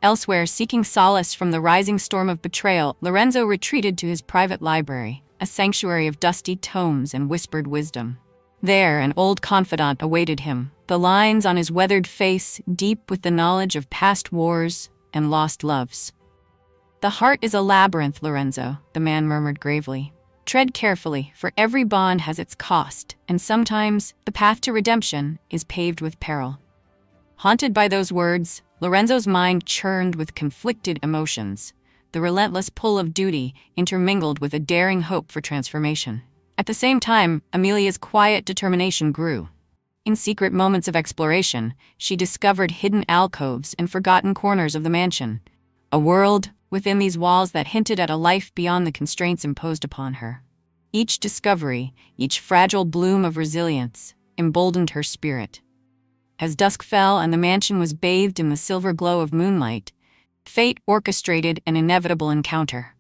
Elsewhere, seeking solace from the rising storm of betrayal, Lorenzo retreated to his private library, a sanctuary of dusty tomes and whispered wisdom. There, an old confidant awaited him, the lines on his weathered face deep with the knowledge of past wars and lost loves. "The heart is a labyrinth, Lorenzo," the man murmured gravely. "Tread carefully, for every bond has its cost, and sometimes the path to redemption is paved with peril." Haunted by those words, Lorenzo's mind churned with conflicted emotions, the relentless pull of duty intermingled with a daring hope for transformation. At the same time, Amelia's quiet determination grew. In secret moments of exploration, she discovered hidden alcoves and forgotten corners of the mansion, a world within these walls that hinted at a life beyond the constraints imposed upon her. Each discovery, each fragile bloom of resilience, emboldened her spirit. As dusk fell and the mansion was bathed in the silver glow of moonlight, fate orchestrated an inevitable encounter.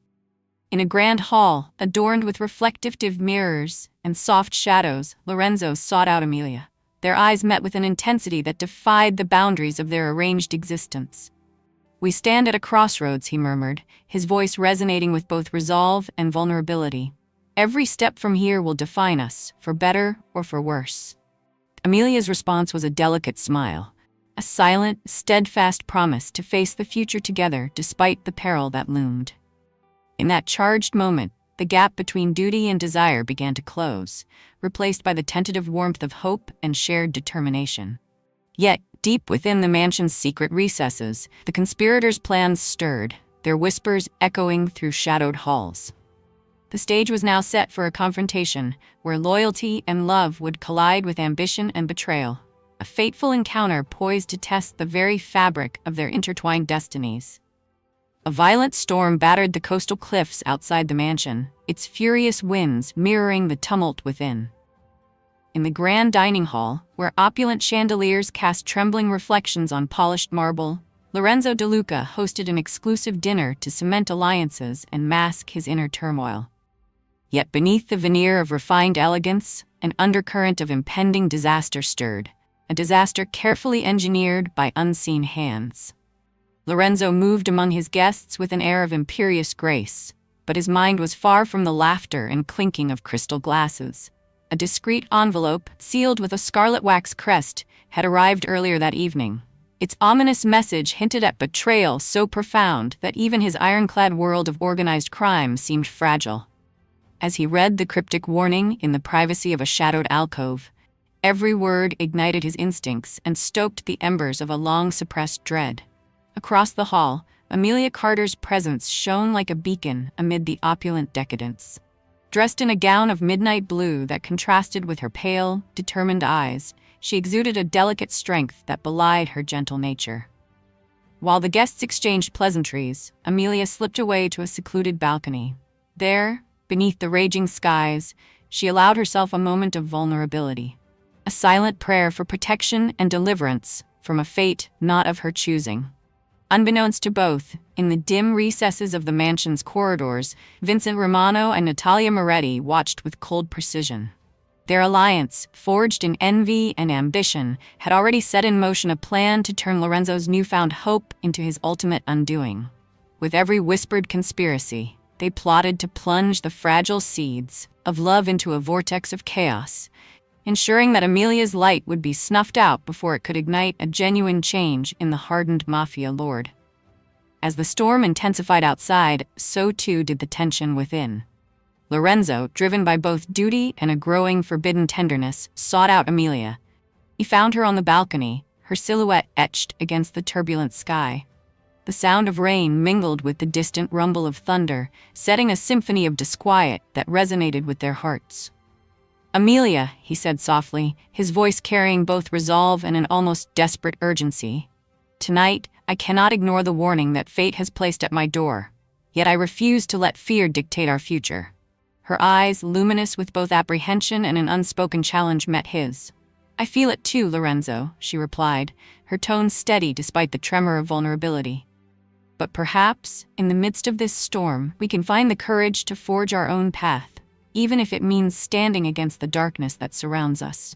In a grand hall, adorned with reflective mirrors and soft shadows, Lorenzo sought out Amelia. Their eyes met with an intensity that defied the boundaries of their arranged existence. "We stand at a crossroads," he murmured, his voice resonating with both resolve and vulnerability. "Every step from here will define us, for better or for worse." Amelia's response was a delicate smile, a silent, steadfast promise to face the future together despite the peril that loomed. In that charged moment, The gap between duty and desire began to close, replaced by the tentative warmth of hope and shared determination. Yet, deep within the mansion's secret recesses, the conspirators' plans stirred, their whispers echoing through shadowed halls. The stage was now set for a confrontation where loyalty and love would collide with ambition and betrayal, a fateful encounter poised to test the very fabric of their intertwined destinies. A violent storm battered the coastal cliffs outside the mansion, its furious winds mirroring the tumult within. In the grand dining hall, where opulent chandeliers cast trembling reflections on polished marble, Lorenzo De Luca hosted an exclusive dinner to cement alliances and mask his inner turmoil. Yet beneath the veneer of refined elegance, an undercurrent of impending disaster stirred, a disaster carefully engineered by unseen hands. Lorenzo moved among his guests with an air of imperious grace, but his mind was far from the laughter and clinking of crystal glasses. A discreet envelope, sealed with a scarlet wax crest, had arrived earlier that evening. Its ominous message hinted at betrayal so profound that even his ironclad world of organized crime seemed fragile. As he read the cryptic warning in the privacy of a shadowed alcove, every word ignited his instincts and stoked the embers of a long-suppressed dread. Across the hall, Amelia Carter's presence shone like a beacon amid the opulent decadence. Dressed in a gown of midnight blue that contrasted with her pale, determined eyes, she exuded a delicate strength that belied her gentle nature. While the guests exchanged pleasantries, Amelia slipped away to a secluded balcony. There, beneath the raging skies, she allowed herself a moment of vulnerability, a silent prayer for protection and deliverance from a fate not of her choosing. Unbeknownst to both, in the dim recesses of the mansion's corridors, Vincent Romano and Natalia Moretti watched with cold precision. Their alliance, forged in envy and ambition, had already set in motion a plan to turn Lorenzo's newfound hope into his ultimate undoing. With every whispered conspiracy, they plotted to plunge the fragile seeds of love into a vortex of chaos, ensuring that Amelia's light would be snuffed out before it could ignite a genuine change in the hardened mafia lord. As the storm intensified outside, so too did the tension within. Lorenzo, driven by both duty and a growing forbidden tenderness, sought out Amelia. He found her on the balcony, her silhouette etched against the turbulent sky. The sound of rain mingled with the distant rumble of thunder, setting a symphony of disquiet that resonated with their hearts. "Amelia," he said softly, his voice carrying both resolve and an almost desperate urgency. "Tonight, I cannot ignore the warning that fate has placed at my door, yet I refuse to let fear dictate our future." Her eyes, luminous with both apprehension and an unspoken challenge, met his. "I feel it too, Lorenzo," she replied, her tone steady despite the tremor of vulnerability. "But perhaps, in the midst of this storm, we can find the courage to forge our own path, even if it means standing against the darkness that surrounds us."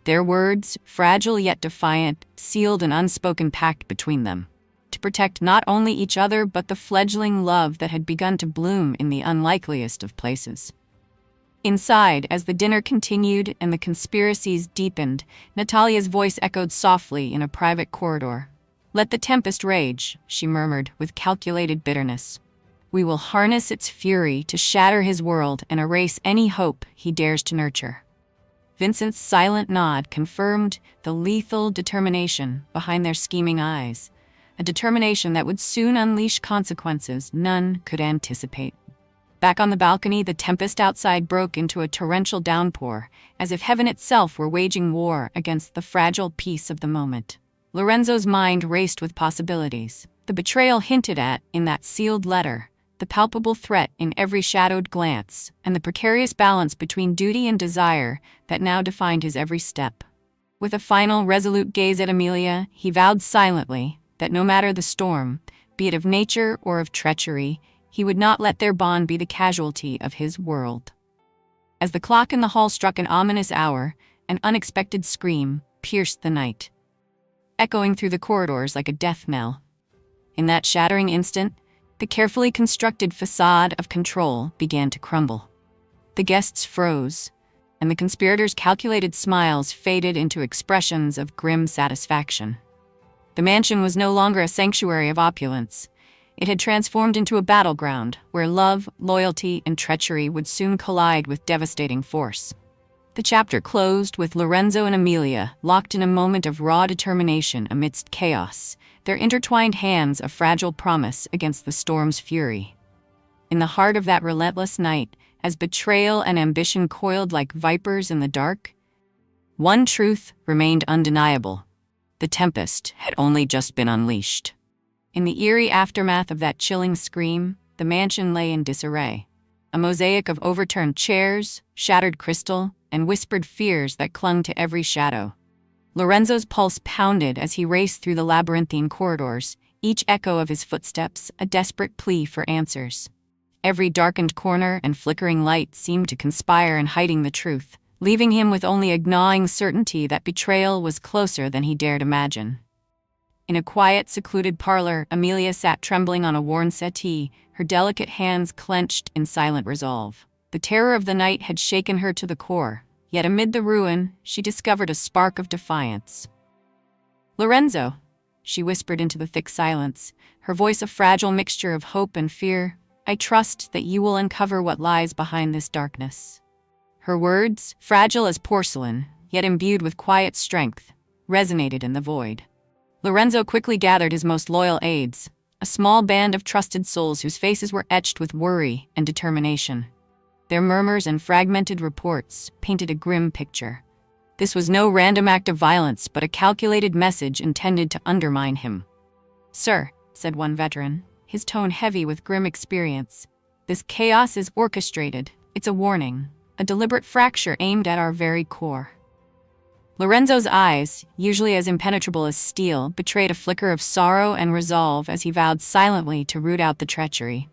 Their words, fragile yet defiant, sealed an unspoken pact between them, to protect not only each other but the fledgling love that had begun to bloom in the unlikeliest of places. Inside, as the dinner continued and the conspiracies deepened, Natalia's voice echoed softly in a private corridor. "Let the tempest rage," she murmured with calculated bitterness. "We will harness its fury to shatter his world and erase any hope he dares to nurture." Vincent's silent nod confirmed the lethal determination behind their scheming eyes, a determination that would soon unleash consequences none could anticipate. Back on the balcony, the tempest outside broke into a torrential downpour, as if heaven itself were waging war against the fragile peace of the moment. Lorenzo's mind raced with possibilities. The betrayal hinted at in that sealed letter, the palpable threat in every shadowed glance, and the precarious balance between duty and desire that now defined his every step. With a final, resolute gaze at Amelia, he vowed silently that no matter the storm, be it of nature or of treachery, he would not let their bond be the casualty of his world. As the clock in the hall struck an ominous hour, an unexpected scream pierced the night, echoing through the corridors like a death knell. In that shattering instant, the carefully constructed facade of control began to crumble. The guests froze, and the conspirators' calculated smiles faded into expressions of grim satisfaction. The mansion was no longer a sanctuary of opulence. It had transformed into a battleground where love, loyalty, and treachery would soon collide with devastating force. The chapter closed with Lorenzo and Emilia locked in a moment of raw determination amidst chaos, their intertwined hands a fragile promise against the storm's fury. In the heart of that relentless night, as betrayal and ambition coiled like vipers in the dark, one truth remained undeniable. The tempest had only just been unleashed. In the eerie aftermath of that chilling scream, the mansion lay in disarray. A mosaic of overturned chairs, shattered crystal, and whispered fears that clung to every shadow. Lorenzo's pulse pounded as he raced through the labyrinthine corridors, each echo of his footsteps a desperate plea for answers. Every darkened corner and flickering light seemed to conspire in hiding the truth, leaving him with only a gnawing certainty that betrayal was closer than he dared imagine. In a quiet, secluded parlor, Emilia sat trembling on a worn settee, her delicate hands clenched in silent resolve. The terror of the night had shaken her to the core, yet amid the ruin, she discovered a spark of defiance. "Lorenzo," she whispered into the thick silence, her voice a fragile mixture of hope and fear, "I trust that you will uncover what lies behind this darkness." Her words, fragile as porcelain, yet imbued with quiet strength, resonated in the void. Lorenzo quickly gathered his most loyal aides, a small band of trusted souls whose faces were etched with worry and determination. Their murmurs and fragmented reports painted a grim picture. This was no random act of violence, but a calculated message intended to undermine him. "Sir," said one veteran, his tone heavy with grim experience, "this chaos is orchestrated. It's a warning, a deliberate fracture aimed at our very core." Lorenzo's eyes, usually as impenetrable as steel, betrayed a flicker of sorrow and resolve as he vowed silently to root out the treachery.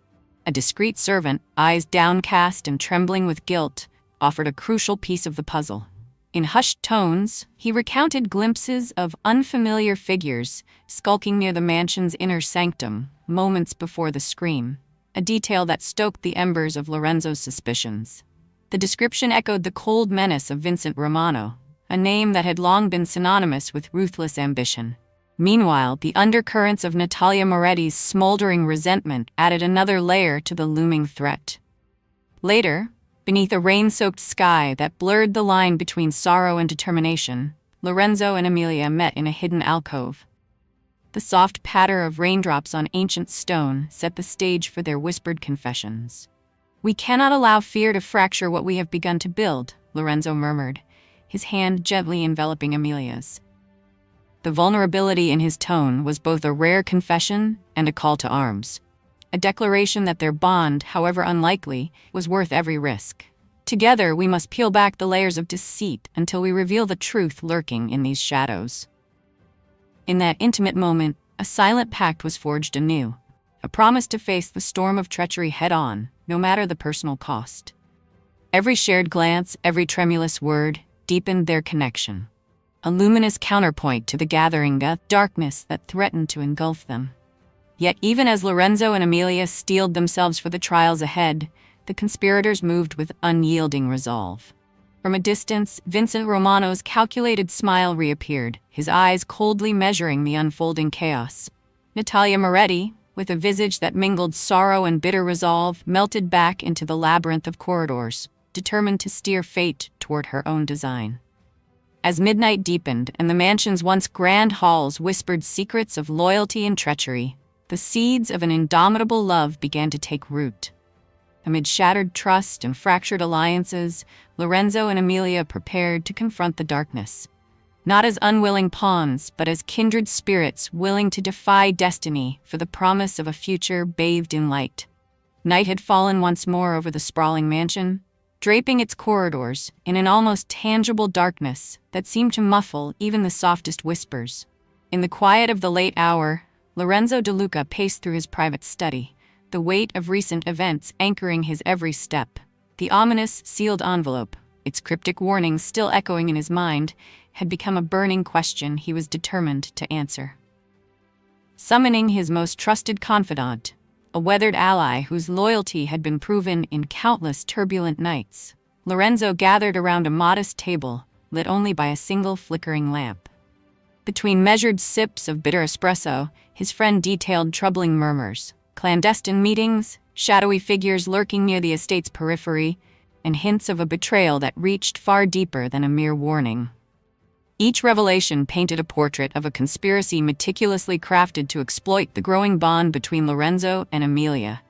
A discreet servant, eyes downcast and trembling with guilt, offered a crucial piece of the puzzle. In hushed tones, he recounted glimpses of unfamiliar figures skulking near the mansion's inner sanctum, moments before the scream, a detail that stoked the embers of Lorenzo's suspicions. The description echoed the cold menace of Vincent Romano, a name that had long been synonymous with ruthless ambition. Meanwhile, the undercurrents of Natalia Moretti's smoldering resentment added another layer to the looming threat. Later, beneath a rain-soaked sky that blurred the line between sorrow and determination, Lorenzo and Emilia met in a hidden alcove. The soft patter of raindrops on ancient stone set the stage for their whispered confessions. "We cannot allow fear to fracture what we have begun to build," Lorenzo murmured, his hand gently enveloping Emilia's. The vulnerability in his tone was both a rare confession and a call to arms, a declaration that their bond, however unlikely, was worth every risk. "Together, we must peel back the layers of deceit until we reveal the truth lurking in these shadows." In that intimate moment, a silent pact was forged anew, a promise to face the storm of treachery head-on, no matter the personal cost. Every shared glance, every tremulous word, deepened their connection, a luminous counterpoint to the gathering darkness that threatened to engulf them. Yet even as Lorenzo and Emilia steeled themselves for the trials ahead, the conspirators moved with unyielding resolve. From a distance, Vincent Romano's calculated smile reappeared, his eyes coldly measuring the unfolding chaos. Natalia Moretti, with a visage that mingled sorrow and bitter resolve, melted back into the labyrinth of corridors, determined to steer fate toward her own design. As midnight deepened and the mansion's once grand halls whispered secrets of loyalty and treachery, the seeds of an indomitable love began to take root. Amid shattered trust and fractured alliances, Lorenzo and Emilia prepared to confront the darkness. Not as unwilling pawns, but as kindred spirits willing to defy destiny for the promise of a future bathed in light. Night had fallen once more over the sprawling mansion, draping its corridors in an almost tangible darkness that seemed to muffle even the softest whispers. In the quiet of the late hour, Lorenzo De Luca paced through his private study, the weight of recent events anchoring his every step. The ominous, sealed envelope, its cryptic warnings still echoing in his mind, had become a burning question he was determined to answer. Summoning his most trusted confidant, a weathered ally whose loyalty had been proven in countless turbulent nights, Lorenzo gathered around a modest table, lit only by a single flickering lamp. Between measured sips of bitter espresso, his friend detailed troubling murmurs, Clandestine meetings, shadowy figures lurking near the estate's periphery, and hints of a betrayal that reached far deeper than a mere warning. Each revelation painted a portrait of a conspiracy meticulously crafted to exploit the growing bond between Lorenzo and Emilia,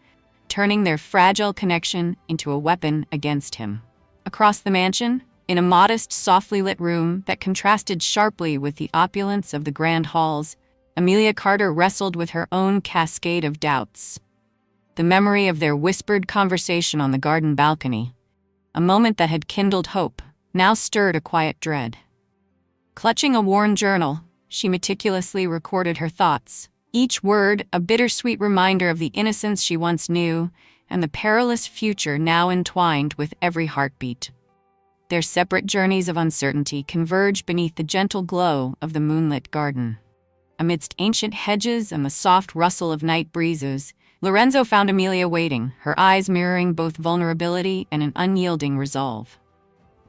turning their fragile connection into a weapon against him. Across the mansion, in a modest, softly lit room that contrasted sharply with the opulence of the grand halls, Emilia Carter wrestled with her own cascade of doubts. The memory of their whispered conversation on the garden balcony, a moment that had kindled hope, now stirred a quiet dread. Clutching a worn journal, she meticulously recorded her thoughts, each word a bittersweet reminder of the innocence she once knew and the perilous future now entwined with every heartbeat. Their separate journeys of uncertainty converged beneath the gentle glow of the moonlit garden. Amidst ancient hedges and the soft rustle of night breezes, Lorenzo found Emilia waiting, her eyes mirroring both vulnerability and an unyielding resolve.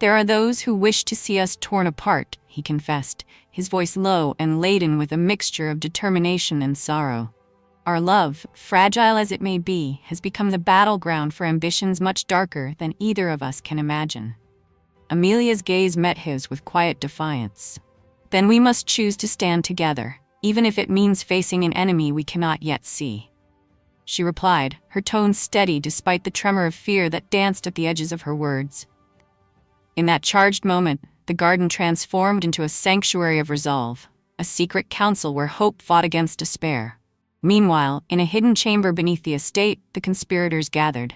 "There are those who wish to see us torn apart," he confessed, his voice low and laden with a mixture of determination and sorrow. "Our love, fragile as it may be, has become the battleground for ambitions much darker than either of us can imagine." Emilia's gaze met his with quiet defiance. "Then we must choose to stand together, even if it means facing an enemy we cannot yet see," she replied, her tone steady despite the tremor of fear that danced at the edges of her words. In that charged moment, the garden transformed into a sanctuary of resolve, a secret council where hope fought against despair. Meanwhile, in a hidden chamber beneath the estate, the conspirators gathered.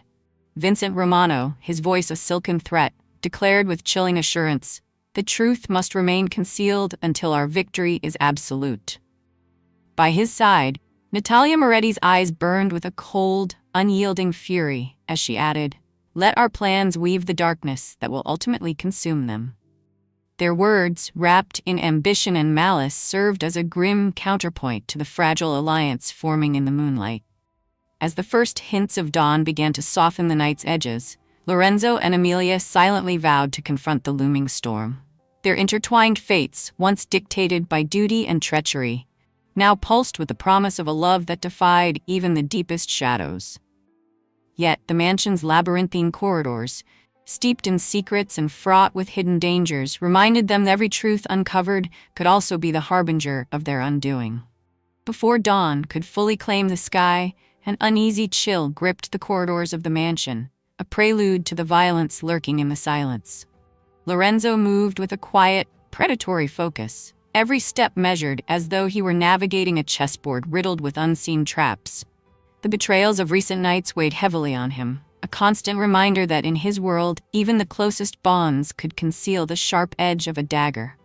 Vincent Romano, his voice a silken threat, declared with chilling assurance, "The truth must remain concealed until our victory is absolute." By his side, Natalia Moretti's eyes burned with a cold, unyielding fury as she added, "Let our plans weave the darkness that will ultimately consume them." Their words, wrapped in ambition and malice, served as a grim counterpoint to the fragile alliance forming in the moonlight. As the first hints of dawn began to soften the night's edges, Lorenzo and Emilia silently vowed to confront the looming storm. Their intertwined fates, once dictated by duty and treachery, now pulsed with the promise of a love that defied even the deepest shadows. Yet the mansion's labyrinthine corridors, steeped in secrets and fraught with hidden dangers, reminded them that every truth uncovered could also be the harbinger of their undoing. Before dawn could fully claim the sky, an uneasy chill gripped the corridors of the mansion, a prelude to the violence lurking in the silence. Lorenzo moved with a quiet, predatory focus, every step measured as though he were navigating a chessboard riddled with unseen traps. The betrayals of recent nights weighed heavily on him, a constant reminder that in his world, even the closest bonds could conceal the sharp edge of a dagger.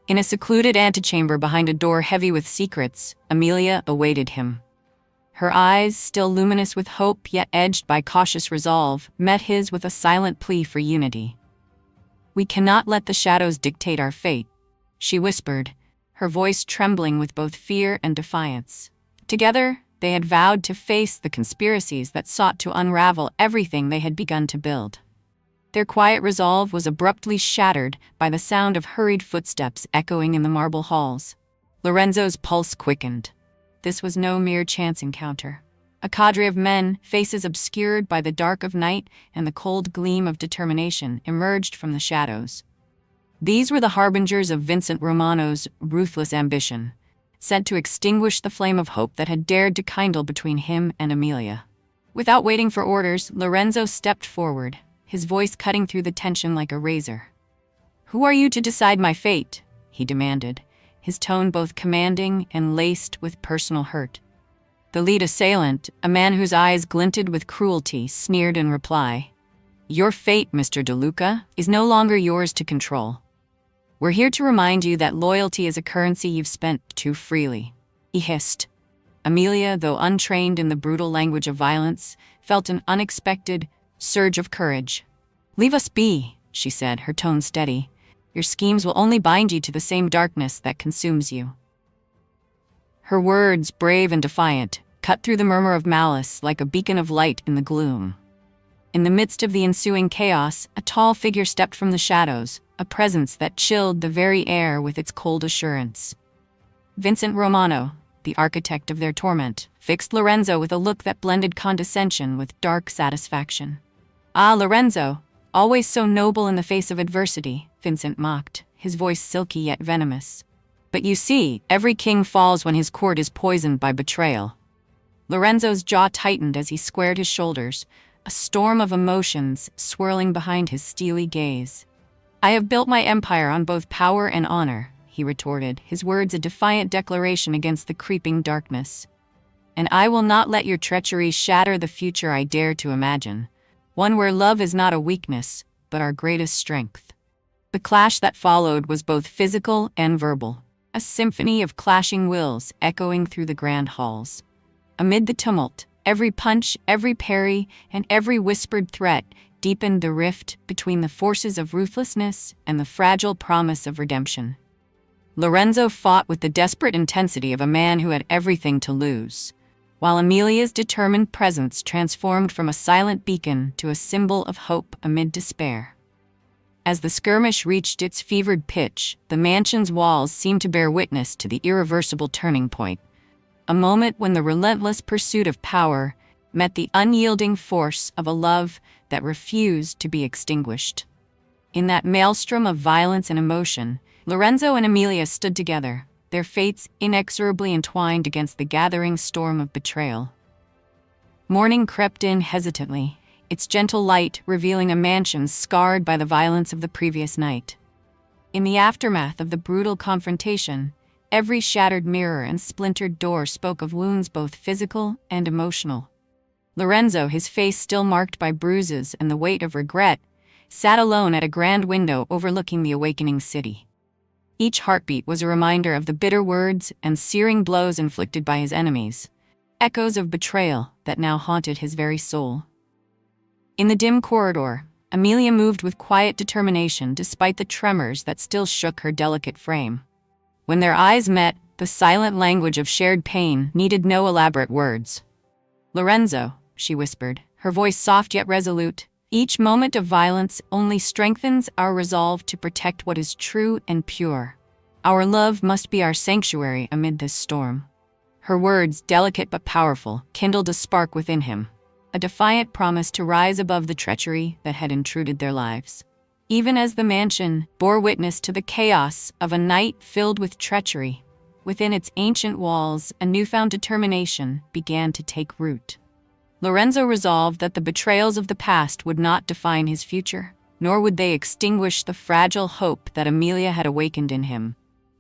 In a secluded antechamber behind a door heavy with secrets, Emilia awaited him. Her eyes, still luminous with hope yet edged by cautious resolve, met his with a silent plea for unity. "We cannot let the shadows dictate our fate," she whispered, her voice trembling with both fear and defiance. Together, they had vowed to face the conspiracies that sought to unravel everything they had begun to build. Their quiet resolve was abruptly shattered by the sound of hurried footsteps echoing in the marble halls. Lorenzo's pulse quickened. This was no mere chance encounter. A cadre of men, faces obscured by the dark of night and the cold gleam of determination, emerged from the shadows. These were the harbingers of Vincent Romano's ruthless ambition, sent to extinguish the flame of hope that had dared to kindle between him and Emilia. Without waiting for orders, Lorenzo stepped forward, his voice cutting through the tension like a razor. "Who are you to decide my fate?" he demanded, his tone both commanding and laced with personal hurt. The lead assailant, a man whose eyes glinted with cruelty, sneered in reply. "Your fate, Mr. DeLuca, is no longer yours to control. We're here to remind you that loyalty is a currency you've spent too freely," he hissed. Emilia, though untrained in the brutal language of violence, felt an unexpected surge of courage. "Leave us be," she said, her tone steady. "Your schemes will only bind you to the same darkness that consumes you." Her words, brave and defiant, cut through the murmur of malice like a beacon of light in the gloom. In the midst of the ensuing chaos, a tall figure stepped from the shadows, a presence that chilled the very air with its cold assurance. Vincent Romano, the architect of their torment, fixed Lorenzo with a look that blended condescension with dark satisfaction. "Ah, Lorenzo, always so noble in the face of adversity," Vincent mocked, his voice silky yet venomous. "But you see, every king falls when his court is poisoned by betrayal." Lorenzo's jaw tightened as he squared his shoulders, a storm of emotions swirling behind his steely gaze. "I have built my empire on both power and honor," he retorted, his words a defiant declaration against the creeping darkness. "And I will not let your treachery shatter the future I dare to imagine, one where love is not a weakness, but our greatest strength." The clash that followed was both physical and verbal, a symphony of clashing wills echoing through the grand halls. Amid the tumult, every punch, every parry, and every whispered threat deepened the rift between the forces of ruthlessness and the fragile promise of redemption. Lorenzo fought with the desperate intensity of a man who had everything to lose, while Emilia's determined presence transformed from a silent beacon to a symbol of hope amid despair. As the skirmish reached its fevered pitch, the mansion's walls seemed to bear witness to the irreversible turning point, a moment when the relentless pursuit of power met the unyielding force of a love that refused to be extinguished. In that maelstrom of violence and emotion, Lorenzo and Emilia stood together, their fates inexorably entwined against the gathering storm of betrayal. Morning crept in hesitantly, its gentle light revealing a mansion scarred by the violence of the previous night. In the aftermath of the brutal confrontation, every shattered mirror and splintered door spoke of wounds both physical and emotional. Lorenzo, his face still marked by bruises and the weight of regret, sat alone at a grand window overlooking the awakening city. Each heartbeat was a reminder of the bitter words and searing blows inflicted by his enemies, echoes of betrayal that now haunted his very soul. In the dim corridor, Emilia moved with quiet determination despite the tremors that still shook her delicate frame. When their eyes met, the silent language of shared pain needed no elaborate words. "Lorenzo," she whispered, her voice soft yet resolute, "each moment of violence only strengthens our resolve to protect what is true and pure. Our love must be our sanctuary amid this storm." Her words, delicate but powerful, kindled a spark within him, a defiant promise to rise above the treachery that had intruded their lives. Even as the mansion bore witness to the chaos of a night filled with treachery, within its ancient walls, a newfound determination began to take root. Lorenzo resolved that the betrayals of the past would not define his future, nor would they extinguish the fragile hope that Emilia had awakened in him.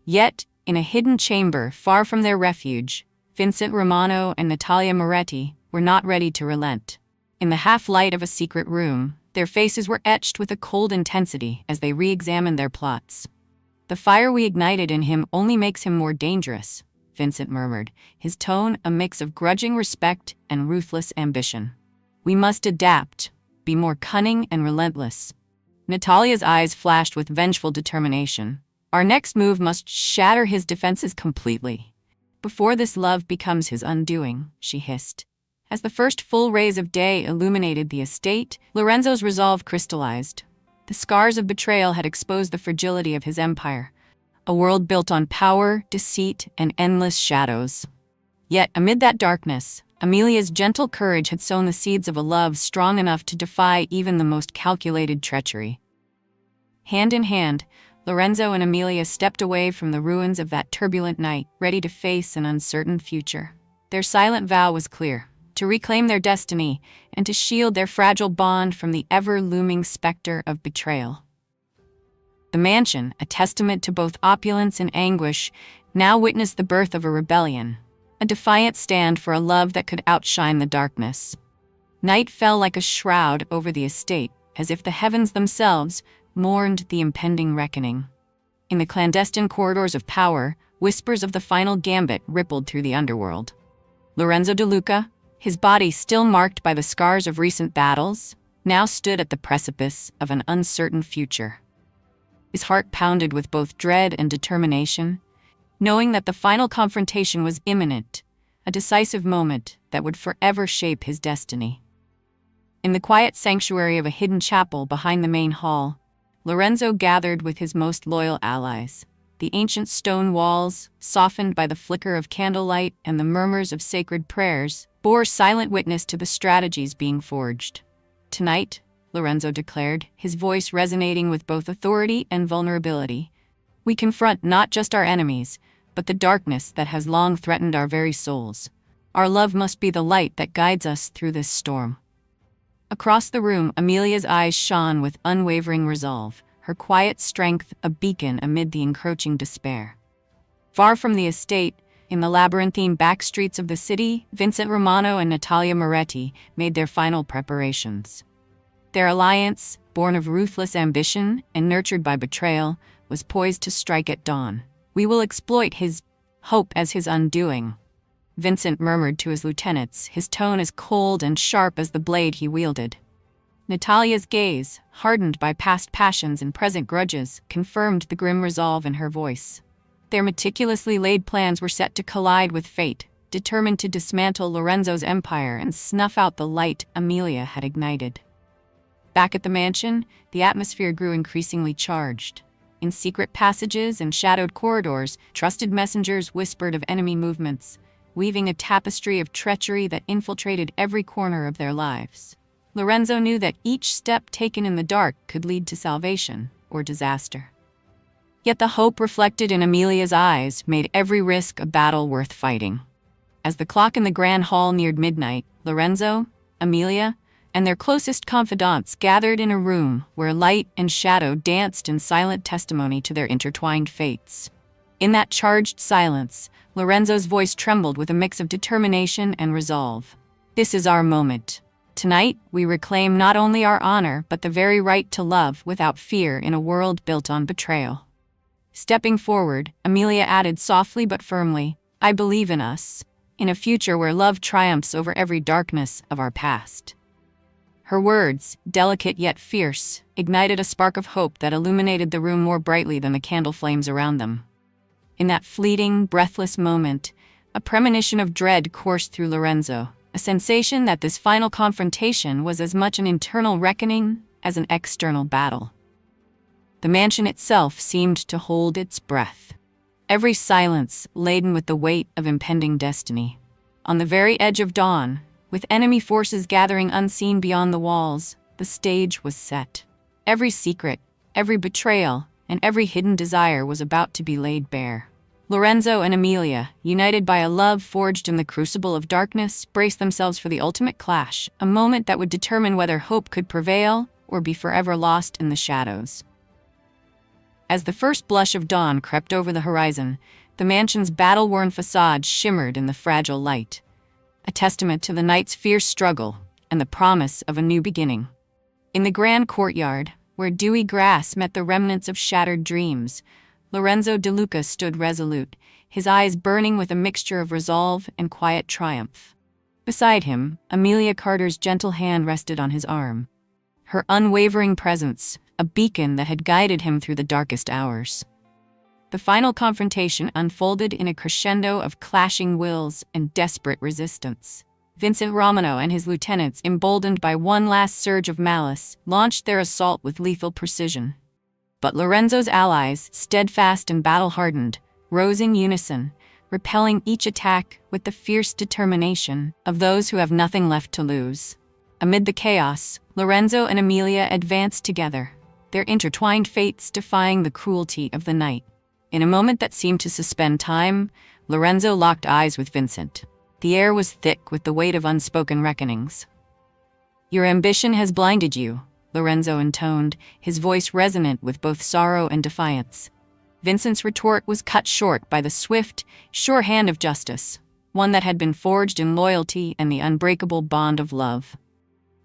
Yet, in a hidden chamber far from their refuge, Vincent Romano and Natalia Moretti were not ready to relent. In the half-light of a secret room, their faces were etched with a cold intensity as they re-examined their plots. "The fire we ignited in him only makes him more dangerous," Vincent murmured, his tone a mix of grudging respect and ruthless ambition. "We must adapt, be more cunning and relentless." Natalia's eyes flashed with vengeful determination. "Our next move must shatter his defenses completely, before this love becomes his undoing," she hissed. As the first full rays of day illuminated the estate, Lorenzo's resolve crystallized. The scars of betrayal had exposed the fragility of his empire, a world built on power, deceit, and endless shadows. Yet, amid that darkness, Emilia's gentle courage had sown the seeds of a love strong enough to defy even the most calculated treachery. Hand in hand, Lorenzo and Emilia stepped away from the ruins of that turbulent night, ready to face an uncertain future. Their silent vow was clear: to reclaim their destiny and to shield their fragile bond from the ever-looming specter of betrayal. The mansion, a testament to both opulence and anguish, now witnessed the birth of a rebellion, a defiant stand for a love that could outshine the darkness. Night fell like a shroud over the estate, as if the heavens themselves mourned the impending reckoning. In the clandestine corridors of power, whispers of the final gambit rippled through the underworld. Lorenzo De Luca, his body still marked by the scars of recent battles, now stood at the precipice of an uncertain future. His heart pounded with both dread and determination, knowing that the final confrontation was imminent, a decisive moment that would forever shape his destiny. In the quiet sanctuary of a hidden chapel behind the main hall, Lorenzo gathered with his most loyal allies. The ancient stone walls, softened by the flicker of candlelight and the murmurs of sacred prayers, bore silent witness to the strategies being forged. "Tonight," Lorenzo declared, his voice resonating with both authority and vulnerability, "we confront not just our enemies, but the darkness that has long threatened our very souls. Our love must be the light that guides us through this storm." Across the room, Amelia's eyes shone with unwavering resolve, her quiet strength a beacon amid the encroaching despair. Far from the estate, in the labyrinthine back streets of the city, Vincent Romano and Natalia Moretti made their final preparations. Their alliance, born of ruthless ambition and nurtured by betrayal, was poised to strike at dawn. "We will exploit his hope as his undoing," Vincent murmured to his lieutenants, his tone as cold and sharp as the blade he wielded. Natalia's gaze, hardened by past passions and present grudges, confirmed the grim resolve in her voice. Their meticulously laid plans were set to collide with fate, determined to dismantle Lorenzo's empire and snuff out the light Amelia had ignited. Back at the mansion, the atmosphere grew increasingly charged. In secret passages and shadowed corridors, trusted messengers whispered of enemy movements, weaving a tapestry of treachery that infiltrated every corner of their lives. Lorenzo knew that each step taken in the dark could lead to salvation or disaster. Yet the hope reflected in Amelia's eyes made every risk a battle worth fighting. As the clock in the grand hall neared midnight, Lorenzo, Amelia, and their closest confidants gathered in a room where light and shadow danced in silent testimony to their intertwined fates. In that charged silence, Lorenzo's voice trembled with a mix of determination and resolve. "This is our moment. Tonight, we reclaim not only our honor but the very right to love without fear in a world built on betrayal." Stepping forward, Amelia added softly but firmly, "I believe in us, in a future where love triumphs over every darkness of our past." Her words, delicate yet fierce, ignited a spark of hope that illuminated the room more brightly than the candle flames around them. In that fleeting, breathless moment, a premonition of dread coursed through Lorenzo, a sensation that this final confrontation was as much an internal reckoning as an external battle. The mansion itself seemed to hold its breath, every silence laden with the weight of impending destiny. On the very edge of dawn, with enemy forces gathering unseen beyond the walls, the stage was set. Every secret, every betrayal, and every hidden desire was about to be laid bare. Lorenzo and Amelia, united by a love forged in the crucible of darkness, braced themselves for the ultimate clash, a moment that would determine whether hope could prevail or be forever lost in the shadows. As the first blush of dawn crept over the horizon, the mansion's battle-worn facade shimmered in the fragile light, a testament to the night's fierce struggle and the promise of a new beginning. In the grand courtyard, where dewy grass met the remnants of shattered dreams, Lorenzo De Luca stood resolute, his eyes burning with a mixture of resolve and quiet triumph. Beside him, Amelia Carter's gentle hand rested on his arm, her unwavering presence a beacon that had guided him through the darkest hours. The final confrontation unfolded in a crescendo of clashing wills and desperate resistance. Vincent Romano and his lieutenants, emboldened by one last surge of malice, launched their assault with lethal precision. But Lorenzo's allies, steadfast and battle-hardened, rose in unison, repelling each attack with the fierce determination of those who have nothing left to lose. Amid the chaos, Lorenzo and Amelia advanced together, their intertwined fates defying the cruelty of the night. In a moment that seemed to suspend time, Lorenzo locked eyes with Vincent. The air was thick with the weight of unspoken reckonings. "Your ambition has blinded you," Lorenzo intoned, his voice resonant with both sorrow and defiance. Vincent's retort was cut short by the swift, sure hand of justice, one that had been forged in loyalty and the unbreakable bond of love.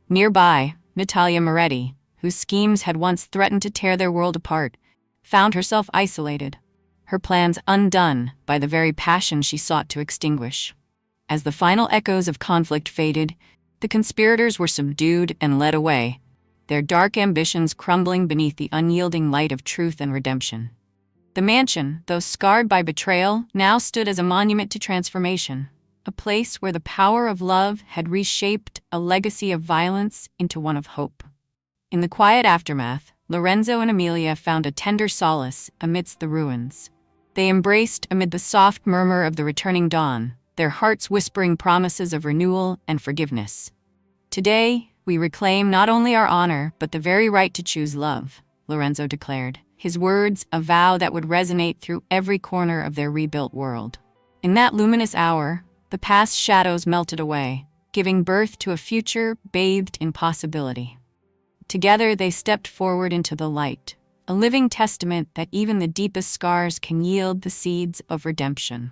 Nearby, Natalia Moretti, whose schemes had once threatened to tear their world apart, found herself isolated, her plans undone by the very passion she sought to extinguish. As the final echoes of conflict faded, the conspirators were subdued and led away, their dark ambitions crumbling beneath the unyielding light of truth and redemption. The mansion, though scarred by betrayal, now stood as a monument to transformation, a place where the power of love had reshaped a legacy of violence into one of hope. In the quiet aftermath, Lorenzo and Amelia found a tender solace amidst the ruins. They embraced amid the soft murmur of the returning dawn, their hearts whispering promises of renewal and forgiveness. "Today, we reclaim not only our honor, but the very right to choose love," Lorenzo declared, his words a vow that would resonate through every corner of their rebuilt world. In that luminous hour, the past shadows melted away, giving birth to a future bathed in possibility. Together they stepped forward into the light, a living testament that even the deepest scars can yield the seeds of redemption.